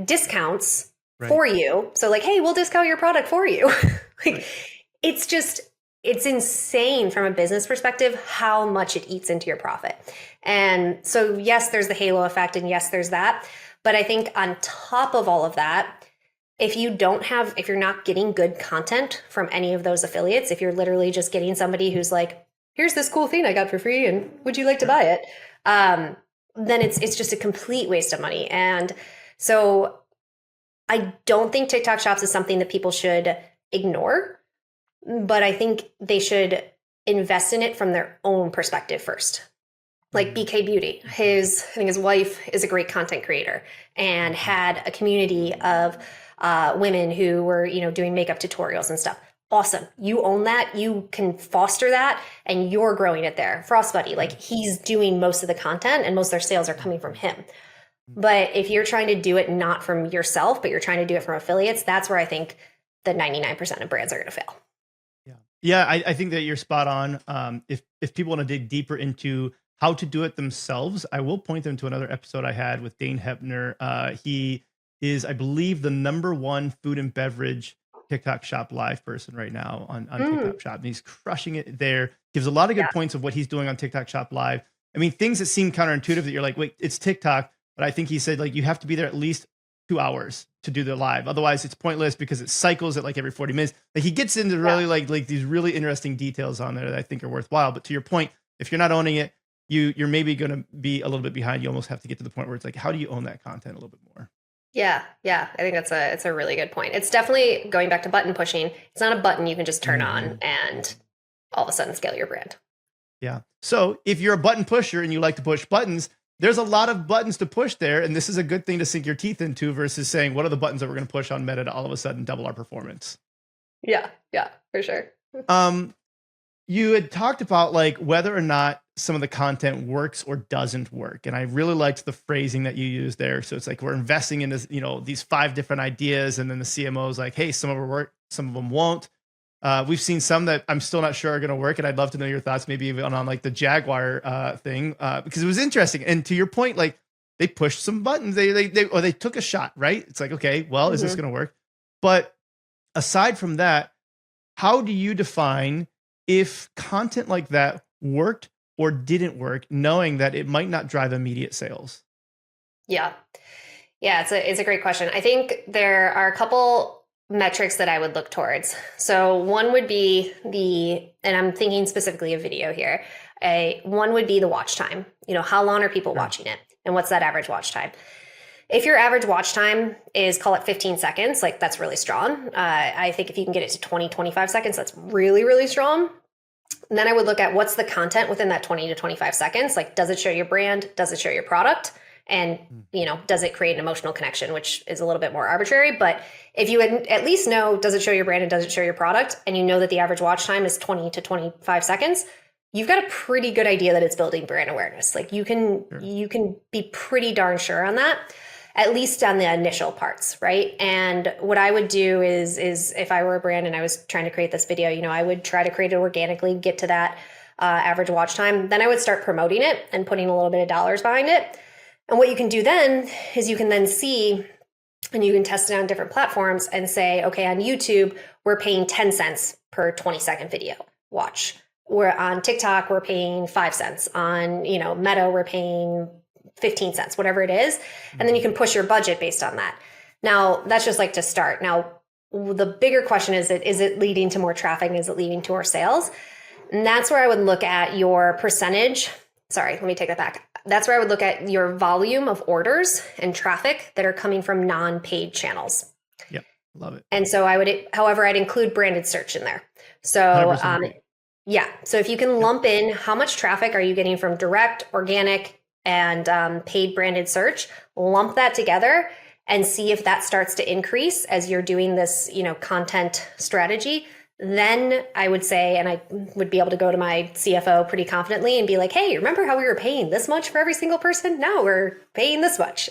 discounts for you. So like, hey, we'll discount your product for you. It's insane from a business perspective how much it eats into your profit. And so yes, there's the halo effect, and yes, there's that. But I think on top of all of that, if you're not getting good content from any of those affiliates, if you're literally just getting somebody who's like, here's this cool thing I got for free, and would you like to buy it? Then it's just a complete waste of money. And so I don't think TikTok Shops is something that people should ignore, but I think they should invest in it from their own perspective first. Like BK Beauty, I think his wife is a great content creator and had a community of women who were, doing makeup tutorials and stuff. Awesome. You own that. You can foster that, and you're growing it there. Frost Buddy, like he's doing most of the content and most of their sales are coming from him. But if you're trying to do it not from yourself, but you're trying to do it from affiliates, that's where I think the 99% of brands are going to fail. Yeah, I think that you're spot on. If people want to dig deeper into how to do it themselves, I will point them to another episode I had with Dane Hepner. He is, I believe, the #1 food and beverage TikTok Shop live person right now on TikTok Shop. And he's crushing it there. Gives a lot of good points of what he's doing on TikTok Shop live. I mean, things that seem counterintuitive that you're like, wait, it's TikTok. But I think he said like you have to be there at least 2 hours to do the live. Otherwise it's pointless because it cycles at like every 40 minutes. Like he gets into really like these really interesting details on there that I think are worthwhile. But to your point, if you're not owning it, you're maybe going to be a little bit behind. You almost have to get to the point where it's like, how do you own that content a little bit more? Yeah. I think it's a really good point. It's definitely going back to button pushing. It's not a button you can just turn on and all of a sudden scale your brand. Yeah. So if you're a button pusher and you like to push buttons, there's a lot of buttons to push there. And this is a good thing to sink your teeth into versus saying, what are the buttons that we're going to push on Meta to all of a sudden double our performance? Yeah, for sure. You had talked about like whether or not some of the content works or doesn't work. And I really liked the phrasing that you used there. So it's like, we're investing in this, these 5 different ideas. And then the CMO is like, hey, some of them work, some of them won't. We've seen some that I'm still not sure are going to work. And I'd love to know your thoughts, maybe even on like the Jaguar thing, because it was interesting. And to your point, like they pushed some buttons, they took a shot, right? It's like, okay, well, is this going to work? But aside from that, how do you define if content like that worked or didn't work, knowing that it might not drive immediate sales? Yeah, it's a great question. I think there are a couple metrics that I would look towards. So one would be and I'm thinking specifically of video here. One would be the watch time. How long are people watching it? And what's that average watch time? If your average watch time is, call it 15 seconds, like that's really strong. I think if you can get it to 20, 25 seconds, that's really, really strong. And then I would look at what's the content within that 20 to 25 seconds. Like, does it show your brand? Does it show your product? And, does it create an emotional connection, which is a little bit more arbitrary. But if you at least know, does it show your brand and does it show your product? And you know that the average watch time is 20 to 25 seconds, you've got a pretty good idea that it's building brand awareness. Like you can be pretty darn sure on that, at least on the initial parts, right? And what I would do is if I were a brand and I was trying to create this video, I would try to create it organically, get to that average watch time. Then I would start promoting it and putting a little bit of dollars behind it. And what you can do then is you can then see, and you can test it on different platforms and say, okay, on YouTube, we're paying 10 cents per 20-second video watch. We're on TikTok, we're paying 5 cents. On, Meta, we're paying 15 cents, whatever it is. And then you can push your budget based on that. Now, that's just like to start. Now, the bigger question is it leading to more traffic? Is it leading to more sales? And that's where I would look at your percentage. Sorry, let me take that back. That's where I would look at your volume of orders and traffic that are coming from non-paid channels. Yeah, love it. And so I'd include branded search in there. So, so if you can lump in how much traffic are you getting from direct, organic, and paid branded search, lump that together and see if that starts to increase as you're doing this, content strategy. Then I would say, and I would be able to go to my CFO pretty confidently and be like, hey, remember how we were paying this much for every single person? Now we're paying this much.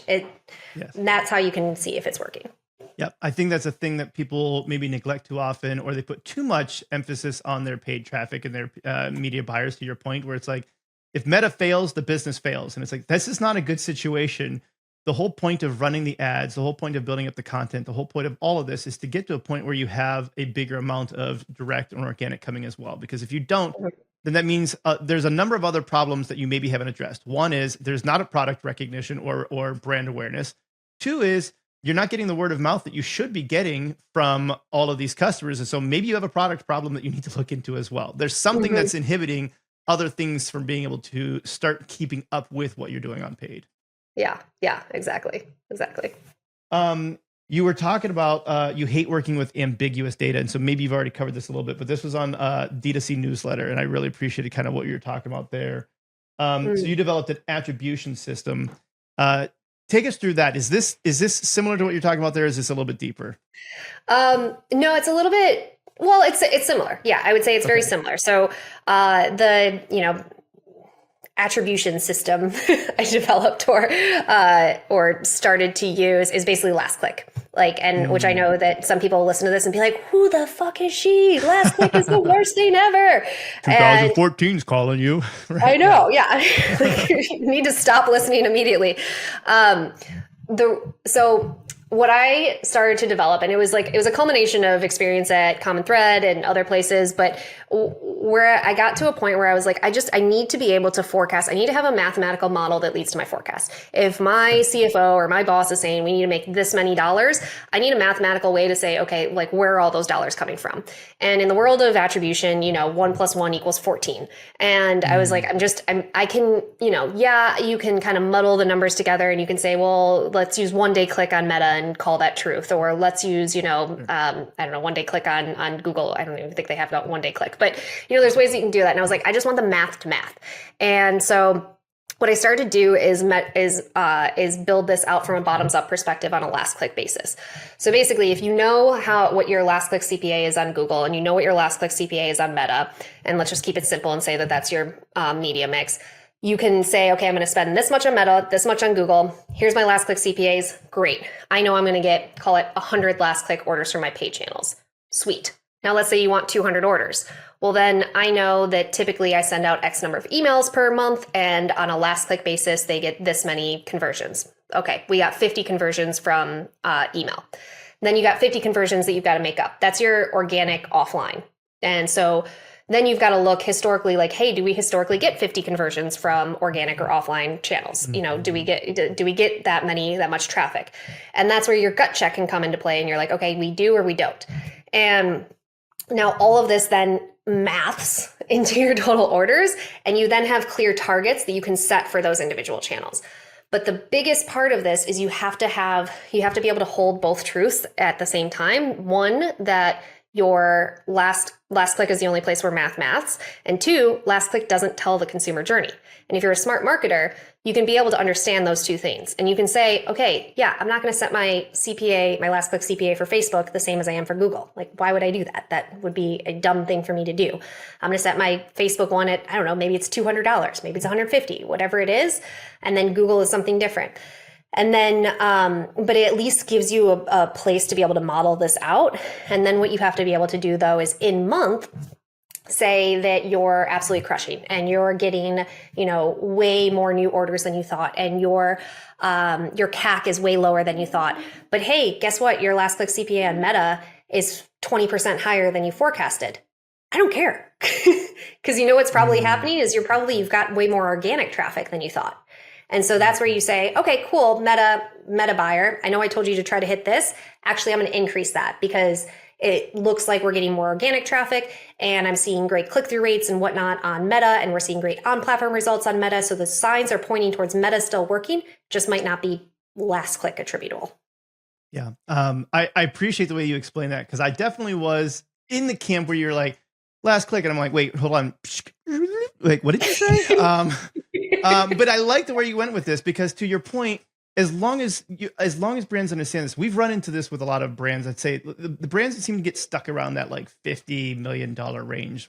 That's how you can see if it's working. Yep. I think that's a thing that people maybe neglect too often, or they put too much emphasis on their paid traffic and their media buyers, to your point, where it's like, if Meta fails, the business fails. And it's like, this is not a good situation. The whole point of running the ads, the whole point of building up the content, the whole point of all of this is to get to a point where you have a bigger amount of direct and organic coming as well. Because if you don't, then that means there's a number of other problems that you maybe haven't addressed. One is there's not a product recognition or brand awareness. Two is you're not getting the word of mouth that you should be getting from all of these customers. And so maybe you have a product problem that you need to look into as well. There's something that's inhibiting other things from being able to start keeping up with what you're doing on paid. Yeah, exactly. You were talking about you hate working with ambiguous data. And so maybe you've already covered this a little bit, but this was on D2C newsletter. And I really appreciated kind of what you were talking about there. So you developed an attribution system. Take us through that. Is this similar to what you're talking about there? Is this a little bit deeper? No, it's a little bit, well, it's similar. Yeah, I would say it's very similar. So the, attribution system I developed or started to use is basically last click. Which I know that some people listen to this and be like, who the fuck is she? Last click is the worst thing ever. 2014's calling you. Right? I know. Yeah. You need to stop listening immediately. So what I started to develop, and it was a culmination of experience at Common Thread and other places, but where I got to a point where I was like, I need to be able to forecast. I need to have a mathematical model that leads to my forecast. If my CFO or my boss is saying we need to make this many dollars, I need a mathematical way to say, okay, like where are all those dollars coming from? And in the world of attribution, 1 + 1 = 14. And I was like, I can, you can kind of muddle the numbers together and you can say, well, let's use 1 day click on Meta and call that truth. Or let's use, I don't know, 1 day click on Google. I don't even think they have got 1 day click, but there's ways that you can do that. And I was like, I just want the math to math. And so what I started to do is build this out from a bottoms up perspective on a last click basis. So basically, if you know what your last click CPA is on Google and you know what your last click CPA is on Meta, and let's just keep it simple and say that that's your media mix, you can say, okay, I'm going to spend this much on Meta, this much on Google. Here's my last click CPAs. Great. I know I'm going to get, call it 100 last click orders from my paid channels. Sweet. Now let's say you want 200 orders. Well, then I know that typically I send out X number of emails per month, and on a last click basis, they get this many conversions. Okay, we got 50 conversions from email. Then you got 50 conversions that you've got to make up. That's your organic offline. And so then you've got to look historically, like, hey, do we historically get 50 conversions from organic or offline channels? Do we get that much traffic? And that's where your gut check can come into play. And you're like, okay, we do or we don't. And now all of this then maths into your total orders, and you then have clear targets that you can set for those individual channels. But the biggest part of this is you have to be able to hold both truths at the same time. One, that your last click is the only place where maths, and two, last click doesn't tell the consumer journey. And if you're a smart marketer, you can be able to understand those two things. And you can say, okay, yeah, I'm not going to set my CPA, my last click CPA for Facebook the same as I am for Google. Like, why would I do that? That would be a dumb thing for me to do. I'm going to set my Facebook one at, I don't know, maybe it's $200, maybe it's $150, whatever it is. And then Google is something different. And then, but it at least gives you a place to be able to model this out. And then what you have to be able to do, though, is in month, say that you're absolutely crushing and you're getting, way more new orders than you thought, and your CAC is way lower than you thought. But hey, guess what? Your last click CPA on Meta is 20% higher than you forecasted. I don't care. Because what's probably happening is you've got way more organic traffic than you thought. And so that's where you say, okay, cool, Meta buyer, I know I told you to try to hit this. Actually, I'm going to increase that because it looks like we're getting more organic traffic, and I'm seeing great click-through rates and whatnot on Meta, and we're seeing great on-platform results on Meta. So the signs are pointing towards Meta still working, just might not be last click attributable. Yeah. I appreciate the way you explain that, because I definitely was in the camp where you're like, last click, and I'm like, wait, hold on. Like, what did you say? But I like the way you went with this, because to your point, as long as brands understand this, we've run into this with a lot of brands. I'd say the brands that seem to get stuck around that like $50 million range,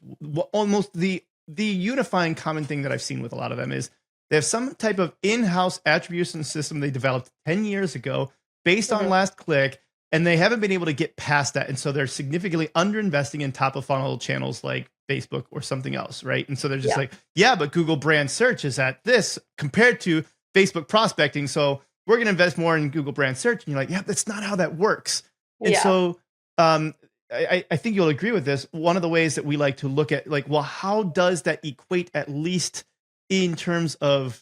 almost the unifying common thing that I've seen with a lot of them is they have some type of in-house attribution system they developed 10 years ago based on last click. and they haven't been able to get past that. And so they're significantly underinvesting in top of funnel channels like Facebook or something else, right? And so they're just like, yeah, but Google brand search is at this compared to Facebook prospecting. So we're going to invest more in Google brand search. And you're like, yeah, that's not how that works. And so I think you'll agree with this. One of the ways that we like to look at, like, well, how does that equate, at least in terms of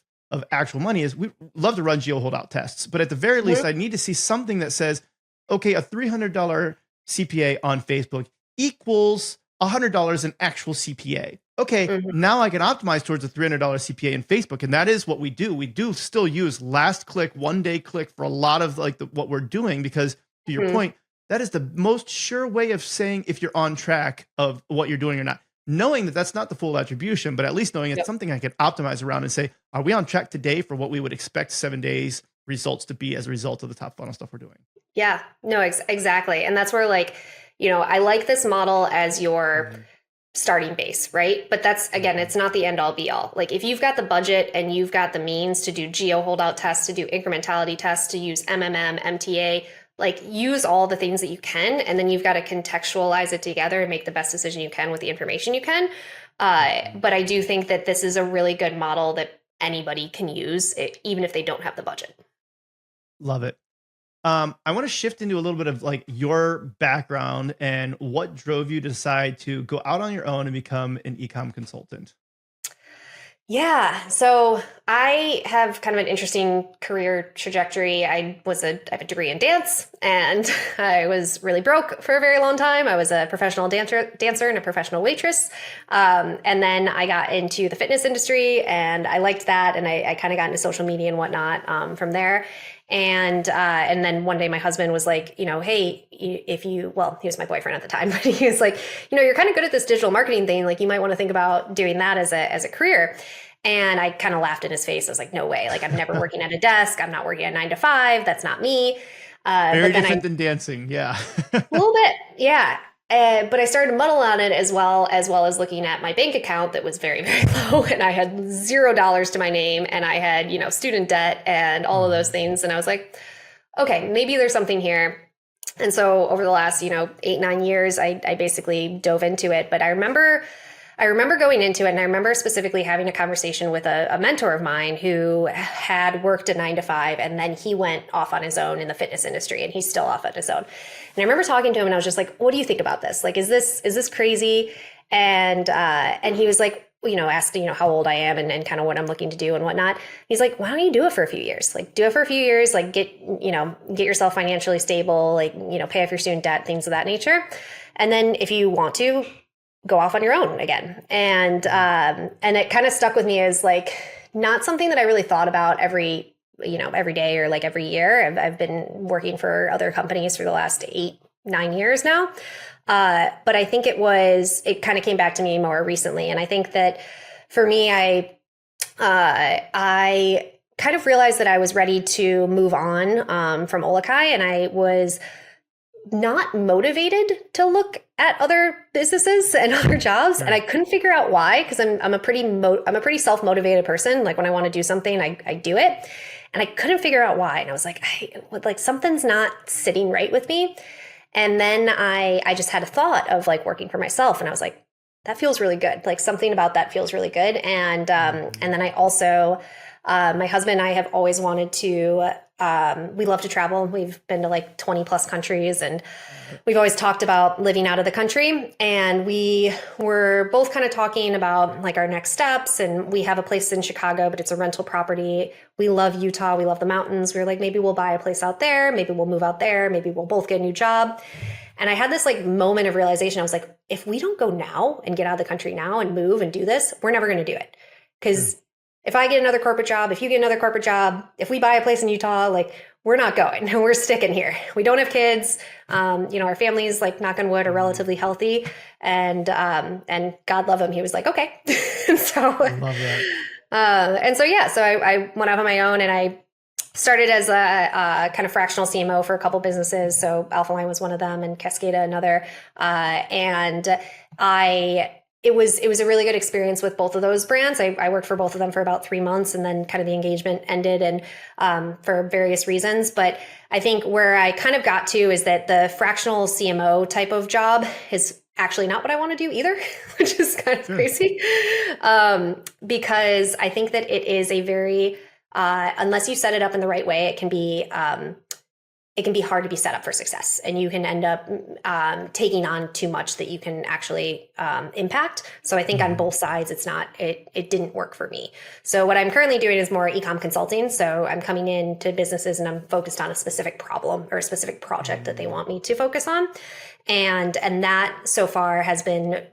actual money, is we love to run geo holdout tests, but at the very least, I need to see something that says, okay, a $300 CPA on Facebook equals $100 in actual CPA. Okay, now I can optimize towards a $300 CPA in Facebook. And that is what we do. We do still use last click, 1 day click for a lot of like what we're doing, because to your point, that is the most sure way of saying if you're on track of what you're doing or not. Knowing that that's not the full attribution, but at least knowing it's something I can optimize around and say, are we on track today for what we would expect 7 days results to be as a result of the top funnel stuff we're doing? Yeah, no, exactly. And that's where, like, you know, I like this model as your starting base, right? But that's, again, it's not the end all be all. Like, if you've got the budget and you've got the means to do geo holdout tests, to do incrementality tests, to use MMM, MTA, like, use all the things that you can, and then you've got to contextualize it together and make the best decision you can with the information you can. But I do think that this is a really good model that anybody can use, even if they don't have the budget. Love it. I want to shift into a little bit of like your background and what drove you to decide to go out on your own and become an e-com consultant. Yeah. So I have kind of an interesting career trajectory. I have a degree in dance, and I was really broke for a very long time. I was a professional dancer and a professional waitress. And then I got into the fitness industry, and I liked that. And I kind of got into social media and whatnot from there. And then one day my husband was like, you know, hey, he was my boyfriend at the time, but he was like, you know, you're kind of good at this digital marketing thing. Like, you might want to think about doing that as a career. And I kind of laughed in his face. I was like, no way. Like, I'm never working at a desk. I'm not working at 9 to 5. That's not me. Very different than dancing. Yeah. A little bit. Yeah. But I started to muddle on it as well as looking at my bank account that was very, very low, and I had $0 to my name, and I had, you know, student debt and all of those things. And I was like, okay, maybe there's something here. And so over the last, 8-9 years, I basically dove into it. But I remember going into it, and I remember specifically having a conversation with a mentor of mine who had worked a 9 to 5, and then he went off on his own in the fitness industry, and he's still off on his own. And I remember talking to him, and I was just like, what do you think about this? Like, is this crazy? And he was like, asked, how old I am and kind of what I'm looking to do and whatnot. He's like, why don't you do it for a few years? Like, do it for a few years, like get yourself financially stable, like, pay off your student debt, things of that nature. And then if you want to, go off on your own again. And it kind of stuck with me as like, not something that I really thought about every day or like every year. I've been working for other companies for the last 8-9 years now. But I think it kind of came back to me more recently. And I think that for me, I kind of realized that I was ready to move on from Olakai, and I was not motivated to look at other businesses and other jobs. Right. And I couldn't figure out why, because I'm a pretty self-motivated person. Like, when I want to do something, I do it. And I couldn't figure out why. And I was like, something's not sitting right with me. And then I just had a thought of like working for myself. And I was like, that feels really good. Like, something about that feels really good. And then I also, my husband and I have always wanted to, we love to travel. We've been to like 20 plus countries, and we've always talked about living out of the country. And we were both kind of talking about like our next steps. And we have a place in Chicago, but it's a rental property. We love Utah. We love the mountains. We were like, maybe we'll buy a place out there. Maybe we'll move out there. Maybe we'll both get a new job. And I had this like moment of realization. I was like, if we don't go now and get out of the country now and move and do this, we're never going to do it. Because if I get another corporate job, if you get another corporate job, if we buy a place in Utah, like, we're not going. We're sticking here. We don't have kids. Our family's, like, knock on wood, are relatively healthy. And God love him. He was like, okay. So I love that. So I went out on my own, and I started as a kind of fractional CMO for a couple businesses. So Alpha Line was one of them, and Cascada another. And I it was a really good experience with both of those brands. I worked for both of them for about 3 months, and then kind of the engagement ended, and for various reasons. But I think where I kind of got to is that the fractional CMO type of job is actually not what I want to do either, which is kind of crazy. Because I think that it is a very, unless you set it up in the right way, it can be hard to be set up for success, and you can end up taking on too much that you can actually impact. So I think on both sides, it didn't work for me. So what I'm currently doing is more e-com consulting. So I'm coming into businesses and I'm focused on a specific problem or a specific project that they want me to focus on. And that so far has been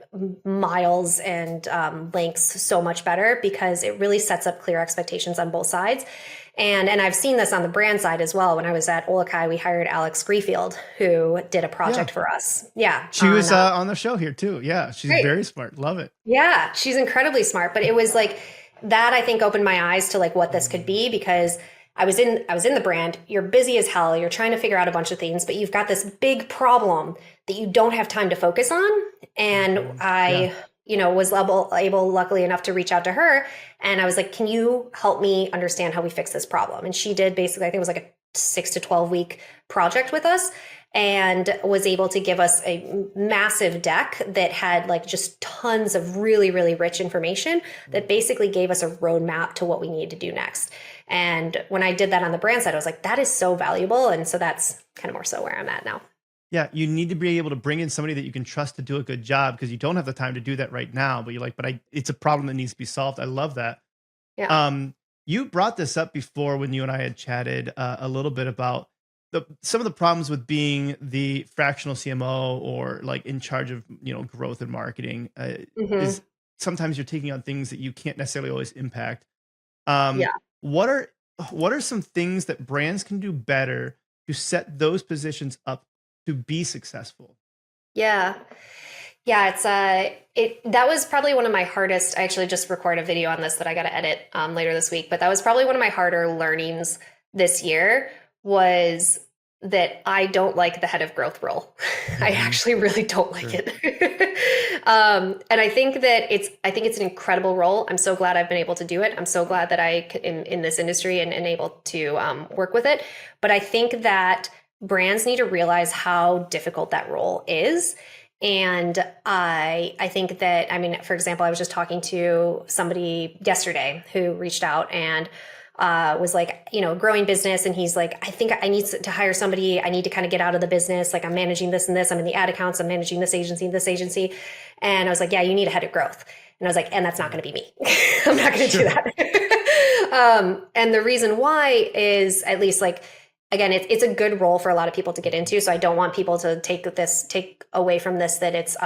miles and lengths so much better, because it really sets up clear expectations on both sides. And I've seen this on the brand side as well. When I was at Olakai, we hired Alex Griefield, who did a project for us. Yeah. She was on the show here too. Yeah. She's very smart. Love it. Yeah. She's incredibly smart. But it was like that, I think, opened my eyes to like what this could be, because I was in the brand. You're busy as hell. You're trying to figure out a bunch of things, but you've got this big problem that you don't have time to focus on. And I was able, luckily enough, to reach out to her. And I was like, can you help me understand how we fix this problem? And she did basically, I think it was like a 6 to 12 week project with us, and was able to give us a massive deck that had like just tons of really, really rich information that basically gave us a roadmap to what we needed to do next. And when I did that on the brand side, I was like, that is so valuable. And so that's kind of more so where I'm at now. Yeah, you need to be able to bring in somebody that you can trust to do a good job, because you don't have the time to do that right now. But you're like, it's a problem that needs to be solved. I love that. Yeah. You brought this up before when you and I had chatted a little bit about some of the problems with being the fractional CMO, or like in charge of growth and marketing. Is sometimes you're taking on things that you can't necessarily always impact. What are some things that brands can do better to set those positions up to be successful? Yeah. It's that was probably one of my hardest. I actually just recorded a video on this that I got to edit later this week, but that was probably one of my harder learnings this year, was that I don't like the head of growth role. I actually really don't like it. And I think that it's an incredible role. I'm so glad I've been able to do it. I'm so glad that in this industry and able to work with it. But I think that brands need to realize how difficult that role is. And I think that, I mean, for example, I was just talking to somebody yesterday who reached out and was like, growing business. And he's like, I think I need to hire somebody. I need to kind of get out of the business. Like, I'm managing this and this. I'm in the ad accounts. I'm managing this agency and this agency. And I was like, yeah, you need a head of growth. And I was like, and that's not going to be me. I'm not going to do that. And the reason why is, at least like, again, it's a good role for a lot of people to get into. So I don't want people to take away from this that it's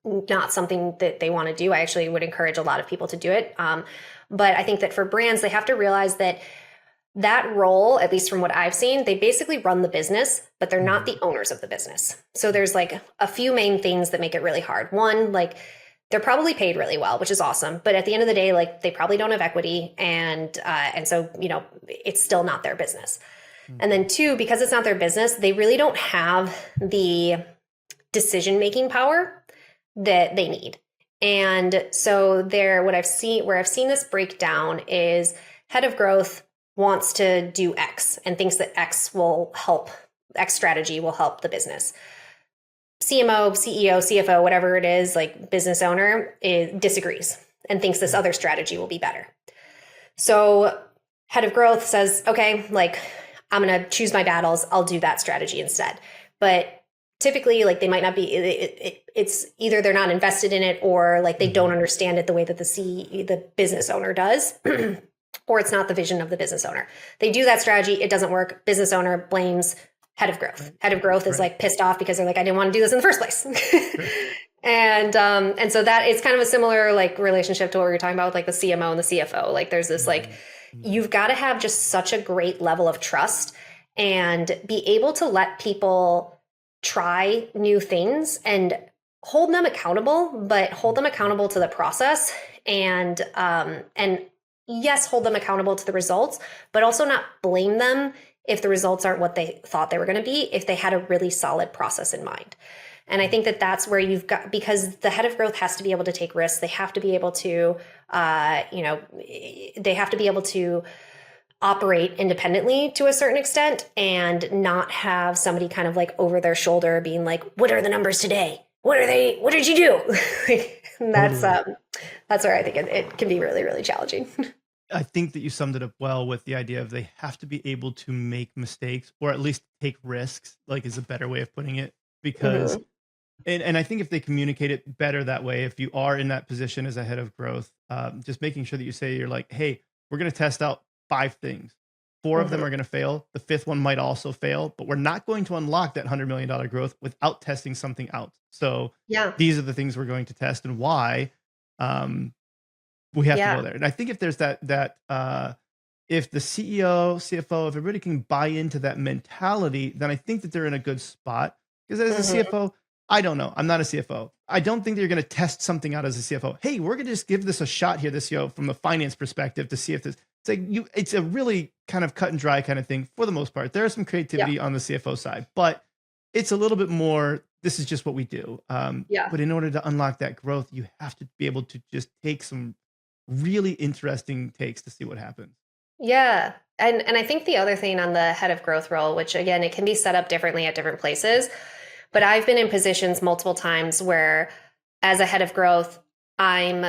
not something that they want to do. I actually would encourage a lot of people to do it. But I think that for brands, they have to realize that role, at least from what I've seen, they basically run the business, but they're not the owners of the business. So there's like a few main things that make it really hard. One, like, they're probably paid really well, which is awesome. But at the end of the day, like, they probably don't have equity. And so, it's still not their business. And then two, because it's not their business, they really don't have the decision-making power that they need. And so where I've seen this breakdown is head of growth wants to do X and thinks that X strategy will help the business. CMO, CEO, CFO, whatever it is, like business owner, disagrees and thinks this other strategy will be better. So head of growth says, okay, like, I'm going to choose my battles. I'll do that strategy instead. But typically, like, they might not be, it's either they're not invested in it, or like they don't understand it the way that the business owner does, or it's not the vision of the business owner. They do that strategy. It doesn't work. Business owner blames head of growth. Head of growth is like pissed off because they're like, I didn't want to do this in the first place. And so that it's kind of a similar like relationship to what we were talking about with like the CMO and the CFO. Like, there's this like, you've got to have just such a great level of trust and be able to let people try new things and hold them accountable, but hold them accountable to the process, and yes, hold them accountable to the results, but also not blame them if the results aren't what they thought they were going to be, if they had a really solid process in mind. And I think that that's where you've got, because the head of growth has to be able to take risks. They have to be able to, they have to be able to operate independently to a certain extent and not have somebody kind of like over their shoulder being like, what are the numbers today? What did you do? That's where I think it can be really, really challenging. I think that you summed it up well with the idea of they have to be able to make mistakes or at least take risks, like is a better way of putting it. Because, and I think if they communicate it better that way, if you are in that position as a head of growth, just making sure that you say, you're like, hey, we're going to test out 5 things. 4 of them are going to fail. The 5th one might also fail, but we're not going to unlock that $100 million growth without testing something out. So these are the things we're going to test and why. We have to go there. And I think if there's that if the CEO, CFO, if everybody can buy into that mentality, then I think that they're in a good spot. Because as a CFO, I don't know. I'm not a CFO. I don't think that you're going to test something out as a CFO. Hey, we're going to just give this a shot here, this from the finance perspective to see if this. It's like it's a really kind of cut and dry kind of thing for the most part. There is some creativity on the CFO side, but it's a little bit more. This is just what we do. But in order to unlock that growth, you have to be able to just take some really interesting takes to see what happens. Yeah. And I think the other thing on the head of growth role, which again, it can be set up differently at different places, but I've been in positions multiple times where as a head of growth, I'm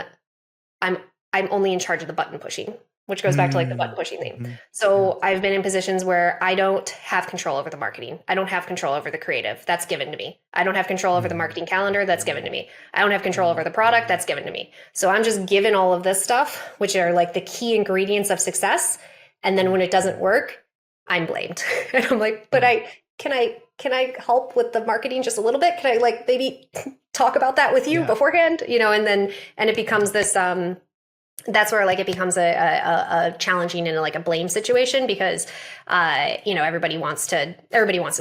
only in charge of the button pushing, which goes back to like the button pushing thing. So I've been in positions where I don't have control over the marketing. I don't have control over the creative. That's given to me. I don't have control over the marketing calendar. That's given to me. I don't have control over the product. That's given to me. So I'm just given all of this stuff, which are like the key ingredients of success. And then when it doesn't work, I'm blamed. And I'm like, but can I help with the marketing just a little bit? Can I like maybe talk about that with you beforehand? And it becomes this, that's where like it becomes a challenging and like a blame situation because everybody wants to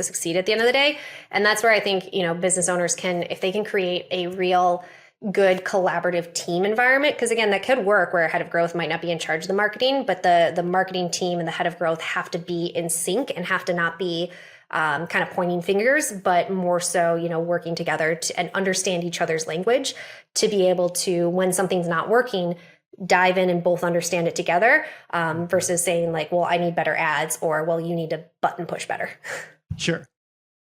succeed at the end of the day. And that's where I think business owners can, if they can create a real good collaborative team environment, because again, that could work where a head of growth might not be in charge of the marketing, but the marketing team and the head of growth have to be in sync and have to not be kind of pointing fingers, but more so, working together and understand each other's language to be able to, when something's not working, dive in and both understand it together versus saying like, well, I need better ads or, well, you need to button push better. Sure.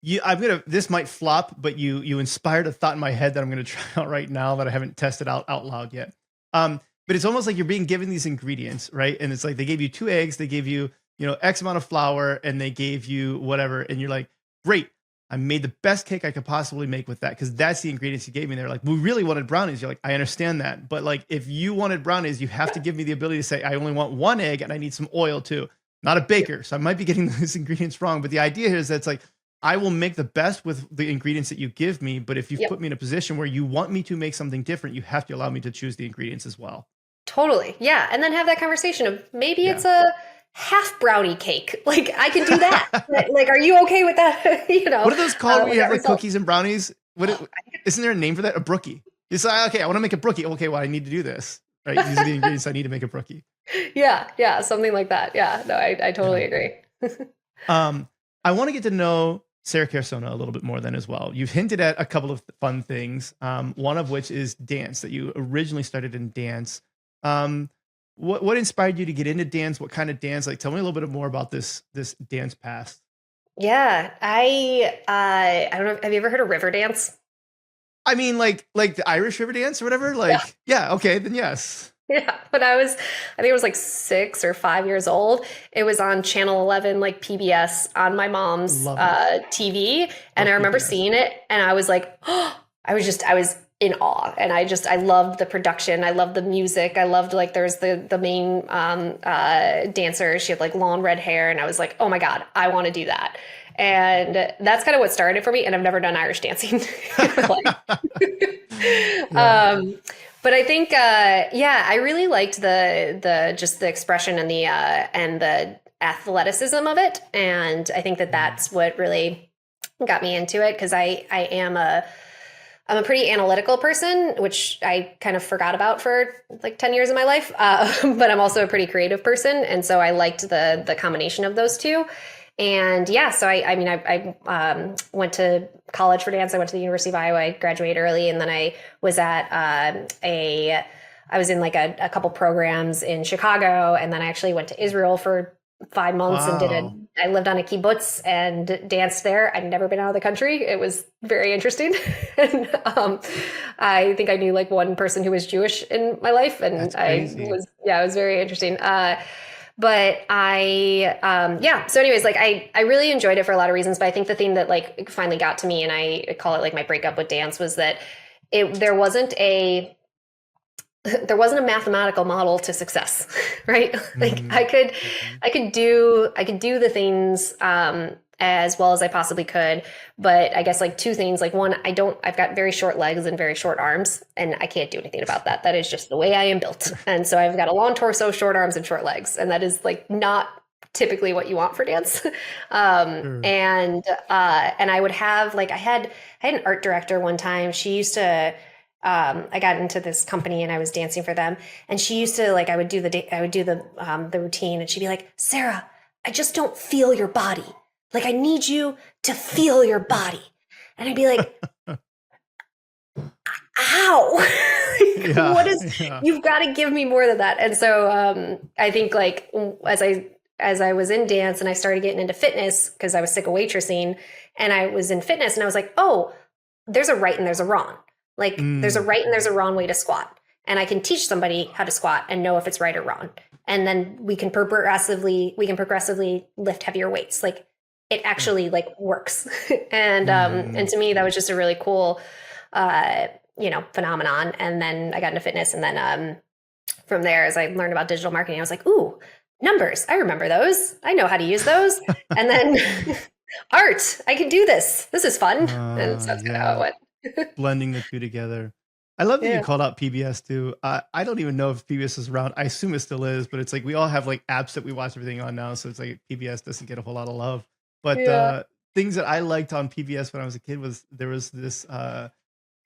This might flop, but you inspired a thought in my head that I'm going to try out right now that I haven't tested out loud yet. But it's almost like you're being given these ingredients, right? And it's like, they gave you 2 eggs, they gave you, X amount of flour, and they gave you whatever. And you're like, great, I made the best cake I could possibly make with that. Cause that's the ingredients you gave me. They're like, we really wanted brownies. You're like, I understand that. But like, if you wanted brownies, you have to give me the ability to say, I only want 1 egg and I need some oil too. Not a baker. So I might be getting these ingredients wrong. But the idea here is that it's like, I will make the best with the ingredients that you give me. But if you've put me in a position where you want me to make something different, you have to allow me to choose the ingredients as well. Totally. Yeah. And then have that conversation of maybe it's a half brownie cake. Like I can do that. Like, are you okay with that? What are those called when you have like cookies and brownies? Isn't there a name for that? A brookie. It's like, okay, I want to make a brookie. Okay, well, I need to do this. Right. These are the ingredients I need to make a brookie. Yeah. Something like that. Yeah. No, I totally agree. I want to get to know Sarah Carusona a little bit more then as well. You've hinted at a couple of fun things. One of which is dance, that you originally started in dance. What inspired you to get into dance? What kind of dance? Like, tell me a little bit more about this dance past. Yeah, I don't know. Have you ever heard of river dance? I mean, like the Irish river dance or whatever. Like, yeah, okay, then yes. Yeah, but I think it was like 6 or 5 years old. It was on Channel 11, like PBS, on my mom's TV, and I remember seeing it, and I was like, oh, I was in awe, and I loved the production. I loved the music. I loved like there's the main dancer. She had like long red hair, and I was like, oh my God, I want to do that. And that's kind of what started it for me. And I've never done Irish dancing. But I think, I really liked the just the expression and the athleticism of it. And I think that's what really got me into it. Cause I'm a pretty analytical person, which I kind of forgot about for like 10 years of my life. But I'm also a pretty creative person. And so I liked the combination of those two. And yeah, so I went to college for dance. I went to the University of Iowa. I graduated early, and then I was at I was in like a couple programs in Chicago, and then I actually went to Israel for 5 months and Wow. I lived on a kibbutz and danced there. I'd never been out of the country. It was very interesting. And I think I knew like one person who was Jewish in my life, and That's crazy. it was very interesting. But yeah. So anyways, like I really enjoyed it for a lot of reasons, but I think the thing that like finally got to me, and I call it like my breakup with dance, was that there wasn't a mathematical model to success, right? Like Mm-hmm. Mm-hmm. I could do the things as well as I possibly could, but I guess like two things. Like one, I've got very short legs and very short arms, and I can't do anything about that. That is just the way I am built. And so I've got a long torso, short arms, and short legs, and that is like not typically what you want for dance. Sure. And I would have like I had an art director one time. She used to I got into this company and I was dancing for them. And she used to like, I would do the routine, and she'd be like, Sarah, I just don't feel your body. Like, I need you to feel your body. And I'd be like, how? Like, Yeah. what is, Yeah. you've got to give me more than that. And so, I think like, as I was in dance and I started getting into fitness because I was sick of waitressing, and I was in fitness, and I was like, oh, there's a right and there's a wrong. Like there's a Mm. right and there's a wrong way to squat. And I can teach somebody how to squat and know if it's right or wrong. And then we can progressively lift heavier weights. Like it actually like works. And to me, that was just a really cool, phenomenon. And then I got into fitness, and then from there, as I learned about digital marketing, I was like, ooh, numbers. I remember those. I know how to use those. And then art. I can do this. This is fun. And so that's kind of how it Yeah. went. Blending the two together. I love that you Yeah. called out PBS too. I don't even know if PBS is around. I assume it still is, but it's like we all have like apps that we watch everything on now. So it's like PBS doesn't get a whole lot of love. But Yeah. things that I liked on PBS when I was a kid was there was this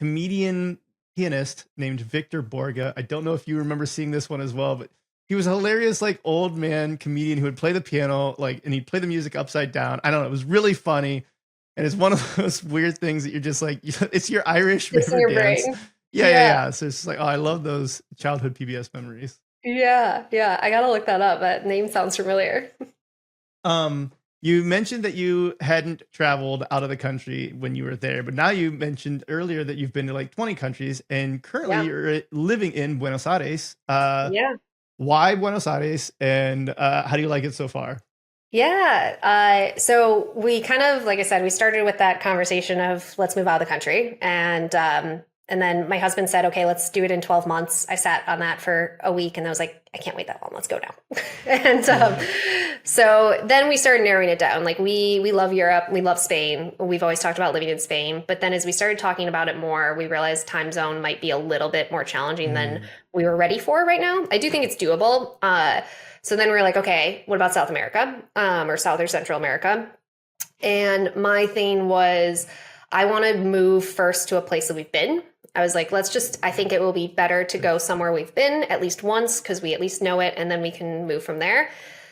comedian pianist named Victor Borga. I don't know if you remember seeing this one as well, but he was a hilarious like old man comedian who would play the piano and he'd play the music upside down. I don't know. It was really funny. And it's one of those weird things that you're just like, it's your Irish It's in river your dance. brain. Yeah, yeah, Yeah. yeah. So it's just like, oh, I love those childhood PBS memories. Yeah. Yeah. I gotta look that up. That name sounds familiar. Um, you mentioned that you hadn't traveled out of the country when you were there, but now you mentioned earlier that you've been to like 20 countries, and currently Yeah. you're living in Buenos Aires. Yeah. Why Buenos Aires, and how do you like it so far? Yeah. So we kind of, like I said, we started with that conversation of let's move out of the country. And then my husband said, okay, let's do it in 12 months. I sat on that for a week, and I was like, I can't wait that long. Let's go now. And Yeah. so then we started narrowing it down. Like we love Europe. We love Spain. We've always talked about living in Spain. But then as we started talking about it more, we realized time zone might be a little bit more challenging than Mm. we were ready for right now. I do think it's doable. So then we were like, okay, what about South America, or South or Central America? And my thing was, I want to move first to a place that we've been. I was like, I think it will be better to go somewhere we've been at least once because we at least know it, and then we can move from there.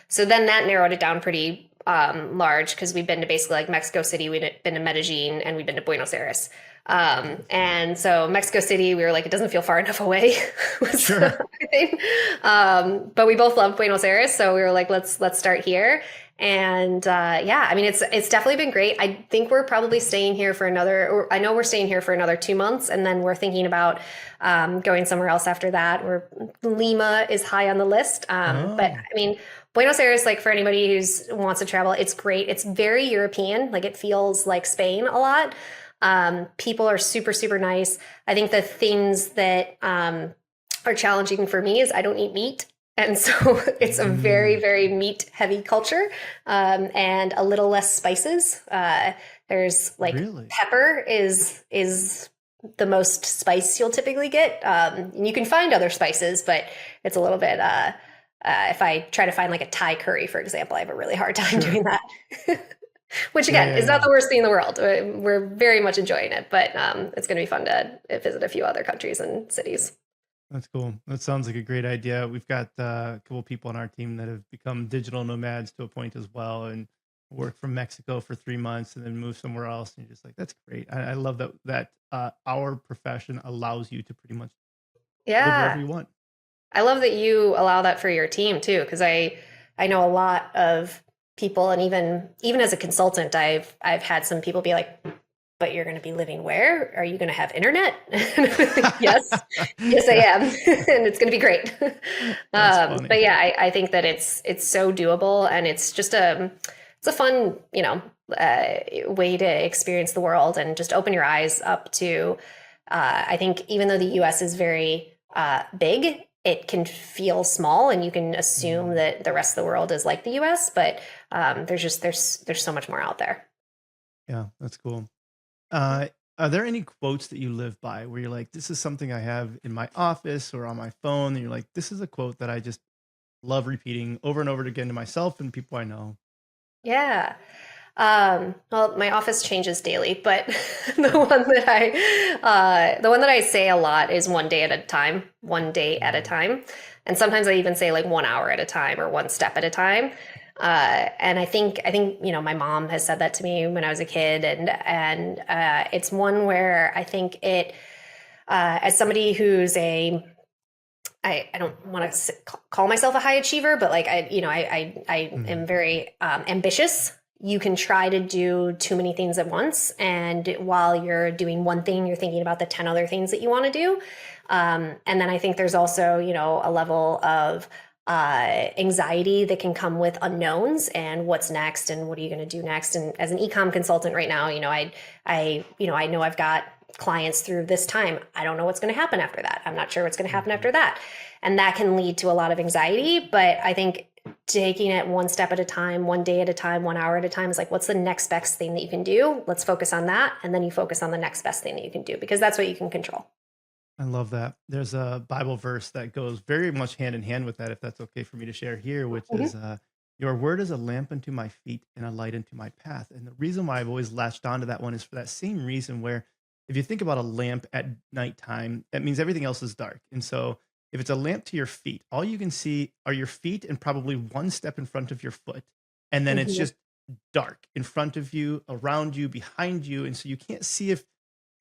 So then that narrowed it down pretty large because we've been to basically like Mexico City, we've been to Medellin, and we've been to Buenos Aires. And so Mexico City, we were like, it doesn't feel far enough away. was Sure. our thing. But we both love Buenos Aires, so we were like, let's start here. And yeah, I mean, it's definitely been great. I think we're probably staying here for I know we're staying here for another 2 months, and then we're thinking about going somewhere else after that. Where Lima is high on the list. But Oh. I mean, Buenos Aires, like for anybody who wants to travel, it's great. It's very European. Like it feels like Spain a lot. People are super, super nice. I think the things that are challenging for me is I don't eat meat. And so it's a very, Mm. very meat heavy culture, and a little less spices. There's like Really? pepper is the most spice you'll typically get. And you can find other spices, but it's a little bit, if I try to find like a Thai curry, for example, I have a really hard time Sure. doing that. Which Yeah, again yeah, is not yeah. the worst thing in the world. We're very much enjoying it, but it's going to be fun to visit a few other countries and cities. That's cool. That sounds like a great idea. We've got a couple people on our team that have become digital nomads to a point as well, and work from Mexico for 3 months and then move somewhere else. And you're just like, that's great. I love that our profession allows you to pretty much live wherever Yeah. you want. I love that you allow that for your team too, because I know a lot of people, and even as a consultant, I've had some people be like, "But you're going to be living where? Are you going to have internet?" Yes, yes, I am, and it's going to be great. That's funny. But yeah, I think that it's so doable, and it's just it's a fun way to experience the world and just open your eyes up to. I think even though the U.S. is very big, it can feel small, and you can assume that the rest of the world is like the US, but there's so much more out there. Yeah, that's cool. Are there any quotes that you live by where you're like, this is something I have in my office or on my phone, and you're like, this is a quote that I just love repeating over and over again to myself and people I know? Yeah. Well, my office changes daily, but the one that I say a lot is one day at a time, one day at a time. And sometimes I even say like 1 hour at a time or one step at a time. And I think, my mom has said that to me when I was a kid, and it's one where I think it, as somebody who's I don't want to call myself a high achiever, but like I am very ambitious. You can try to do too many things at once, and while you're doing one thing, you're thinking about the 10 other things that you want to do. And then I think there's also a level of anxiety that can come with unknowns and what's next and what are you going to do next. And as an ecom consultant right now, I know I've got clients through this time. I don't know what's going to happen after that. I'm not sure what's going to happen after that. And that can lead to a lot of anxiety. But I think taking it one step at a time, one day at a time, 1 hour at a time is like, what's the next best thing that you can do? Let's focus on that. And then you focus on the next best thing that you can do, because that's what you can control. I love that. There's a Bible verse that goes very much hand in hand with that, if that's okay for me to share here, which is, your word is a lamp unto my feet and a light unto my path. And the reason why I've always latched onto that one is for that same reason, where if you think about a lamp at nighttime, that means everything else is dark. And so if it's a lamp to your feet, all you can see are your feet and probably one step in front of your foot. And then it's just dark in front of you, around you, behind you. And so you can't see if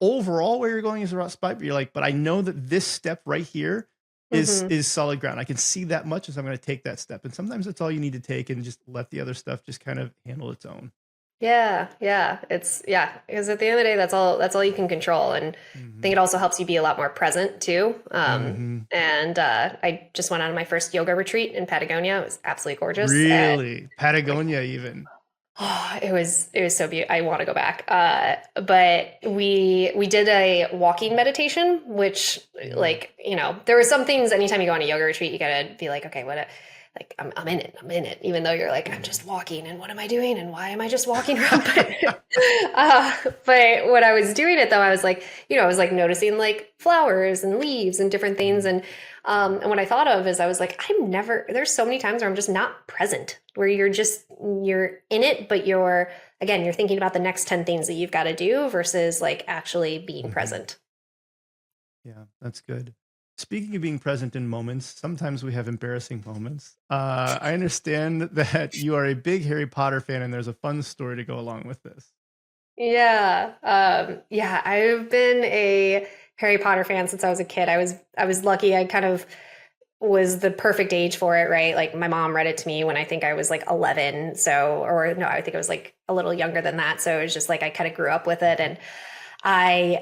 overall where you're going is the right spot, but you're like, but I know that this step right here is solid ground. I can see that much, and so I'm going to take that step. And sometimes that's all you need to take, and just let the other stuff just kind of handle its own. Yeah. Because at the end of the day, that's all you can control. And I think it also helps you be a lot more present too. And I just went on my first yoga retreat in Patagonia. It was absolutely gorgeous. Really? Patagonia even? Oh, it was so beautiful. I want to go back. But we did a walking meditation, which there were some things, anytime you go on a yoga retreat, you gotta be like, okay, I'm in it, even though you're like, I'm just walking, and what am I doing, and why am I just walking around? But when I was doing it though, I was like, I was like noticing like flowers and leaves and different things. And what I thought of is I was like, there's so many times where I'm just not present, where you're in it, but you're thinking about the next 10 things that you've got to do versus like actually being present. Yeah, that's good. Speaking of being present in moments, sometimes we have embarrassing moments. I understand that you are a big Harry Potter fan, and there's a fun story to go along with this. Yeah. I've been a Harry Potter fan since I was a kid. I was lucky. I kind of was the perfect age for it, right? Like my mom read it to me when I think I was like 11. I think I was like a little younger than that. So it was just like, I kind of grew up with it. And I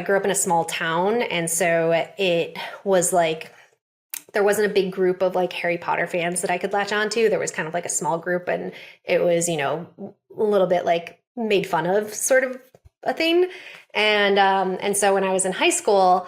grew up in a small town. And so it was like, there wasn't a big group of like Harry Potter fans that I could latch onto. There was kind of like a small group, and it was, a little bit like made fun of sort of a thing. And so when I was in high school,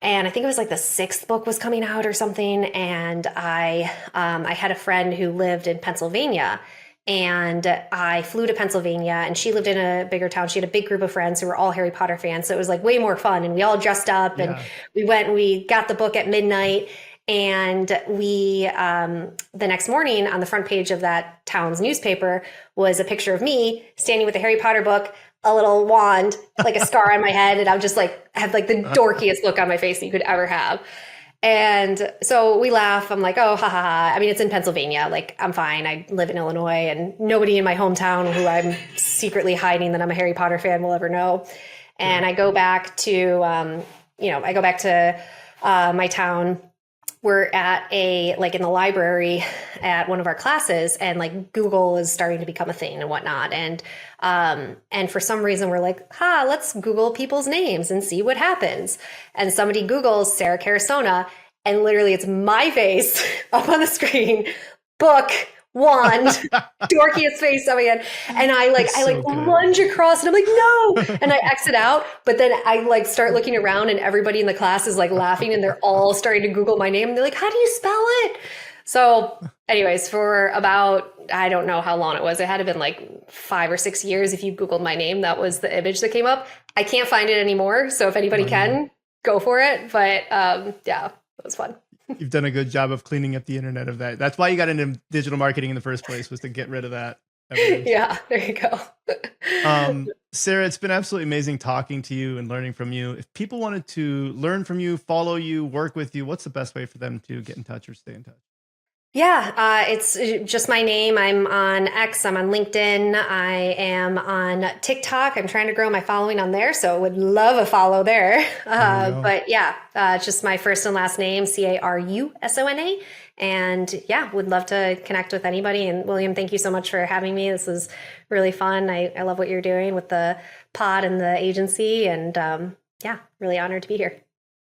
and I think it was like the sixth book was coming out or something, and I had a friend who lived in Pennsylvania. And I flew to Pennsylvania, and she lived in a bigger town. She had a big group of friends who were all Harry Potter fans. So it was like way more fun. And we all dressed up, and we got the book at midnight. And the next morning on the front page of that town's newspaper was a picture of me standing with a Harry Potter book, a little wand, like a scar on my head. And I'm just like, have like the dorkiest look on my face that you could ever have. And so we laugh. I'm like, oh, ha ha ha. I mean, it's in Pennsylvania. Like, I'm fine. I live in Illinois, and nobody in my hometown who I'm secretly hiding that I'm a Harry Potter fan will ever know. And I go back to, my town. We're at in the library at one of our classes, and like Google is starting to become a thing and whatnot. And for some reason we're like, let's Google people's names and see what happens. And somebody Googles Sarah Carusona, and literally it's my face up on the screen, book, wand, dorkiest face coming in. And I lunge across, and I'm like, no, and I exit out. But then I like start looking around, and everybody in the class is like laughing, and they're all starting to Google my name. And they're like, how do you spell it? So anyways, for about, I don't know how long it was. It had to have been like 5 or 6 years. If you Googled my name, that was the image that came up. I can't find it anymore. So if anybody can, go for it. But yeah, it was fun. You've done a good job of cleaning up the internet of that. That's why you got into digital marketing in the first place, was to get rid of that evidence. Yeah, there you go. Sarah, it's been absolutely amazing talking to you and learning from you. If people wanted to learn from you, follow you, work with you, what's the best way for them to get in touch or stay in touch? Yeah, it's just my name. I'm on X, I'm on LinkedIn, I am on TikTok. I'm trying to grow my following on there, so would love a follow there. But yeah, just my first and last name, Carusona. And yeah, would love to connect with anybody. And William, thank you so much for having me. This was really fun. I love what you're doing with the pod and the agency. And yeah, really honored to be here.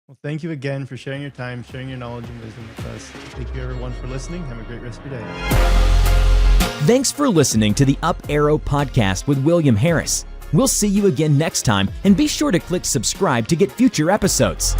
Well, thank you again for sharing your time, sharing your knowledge and wisdom with us. Thank you, everyone, for listening. Have a great rest of your day. Thanks for listening to the Up Arrow podcast with William Harris. We'll see you again next time, and be sure to click subscribe to get future episodes.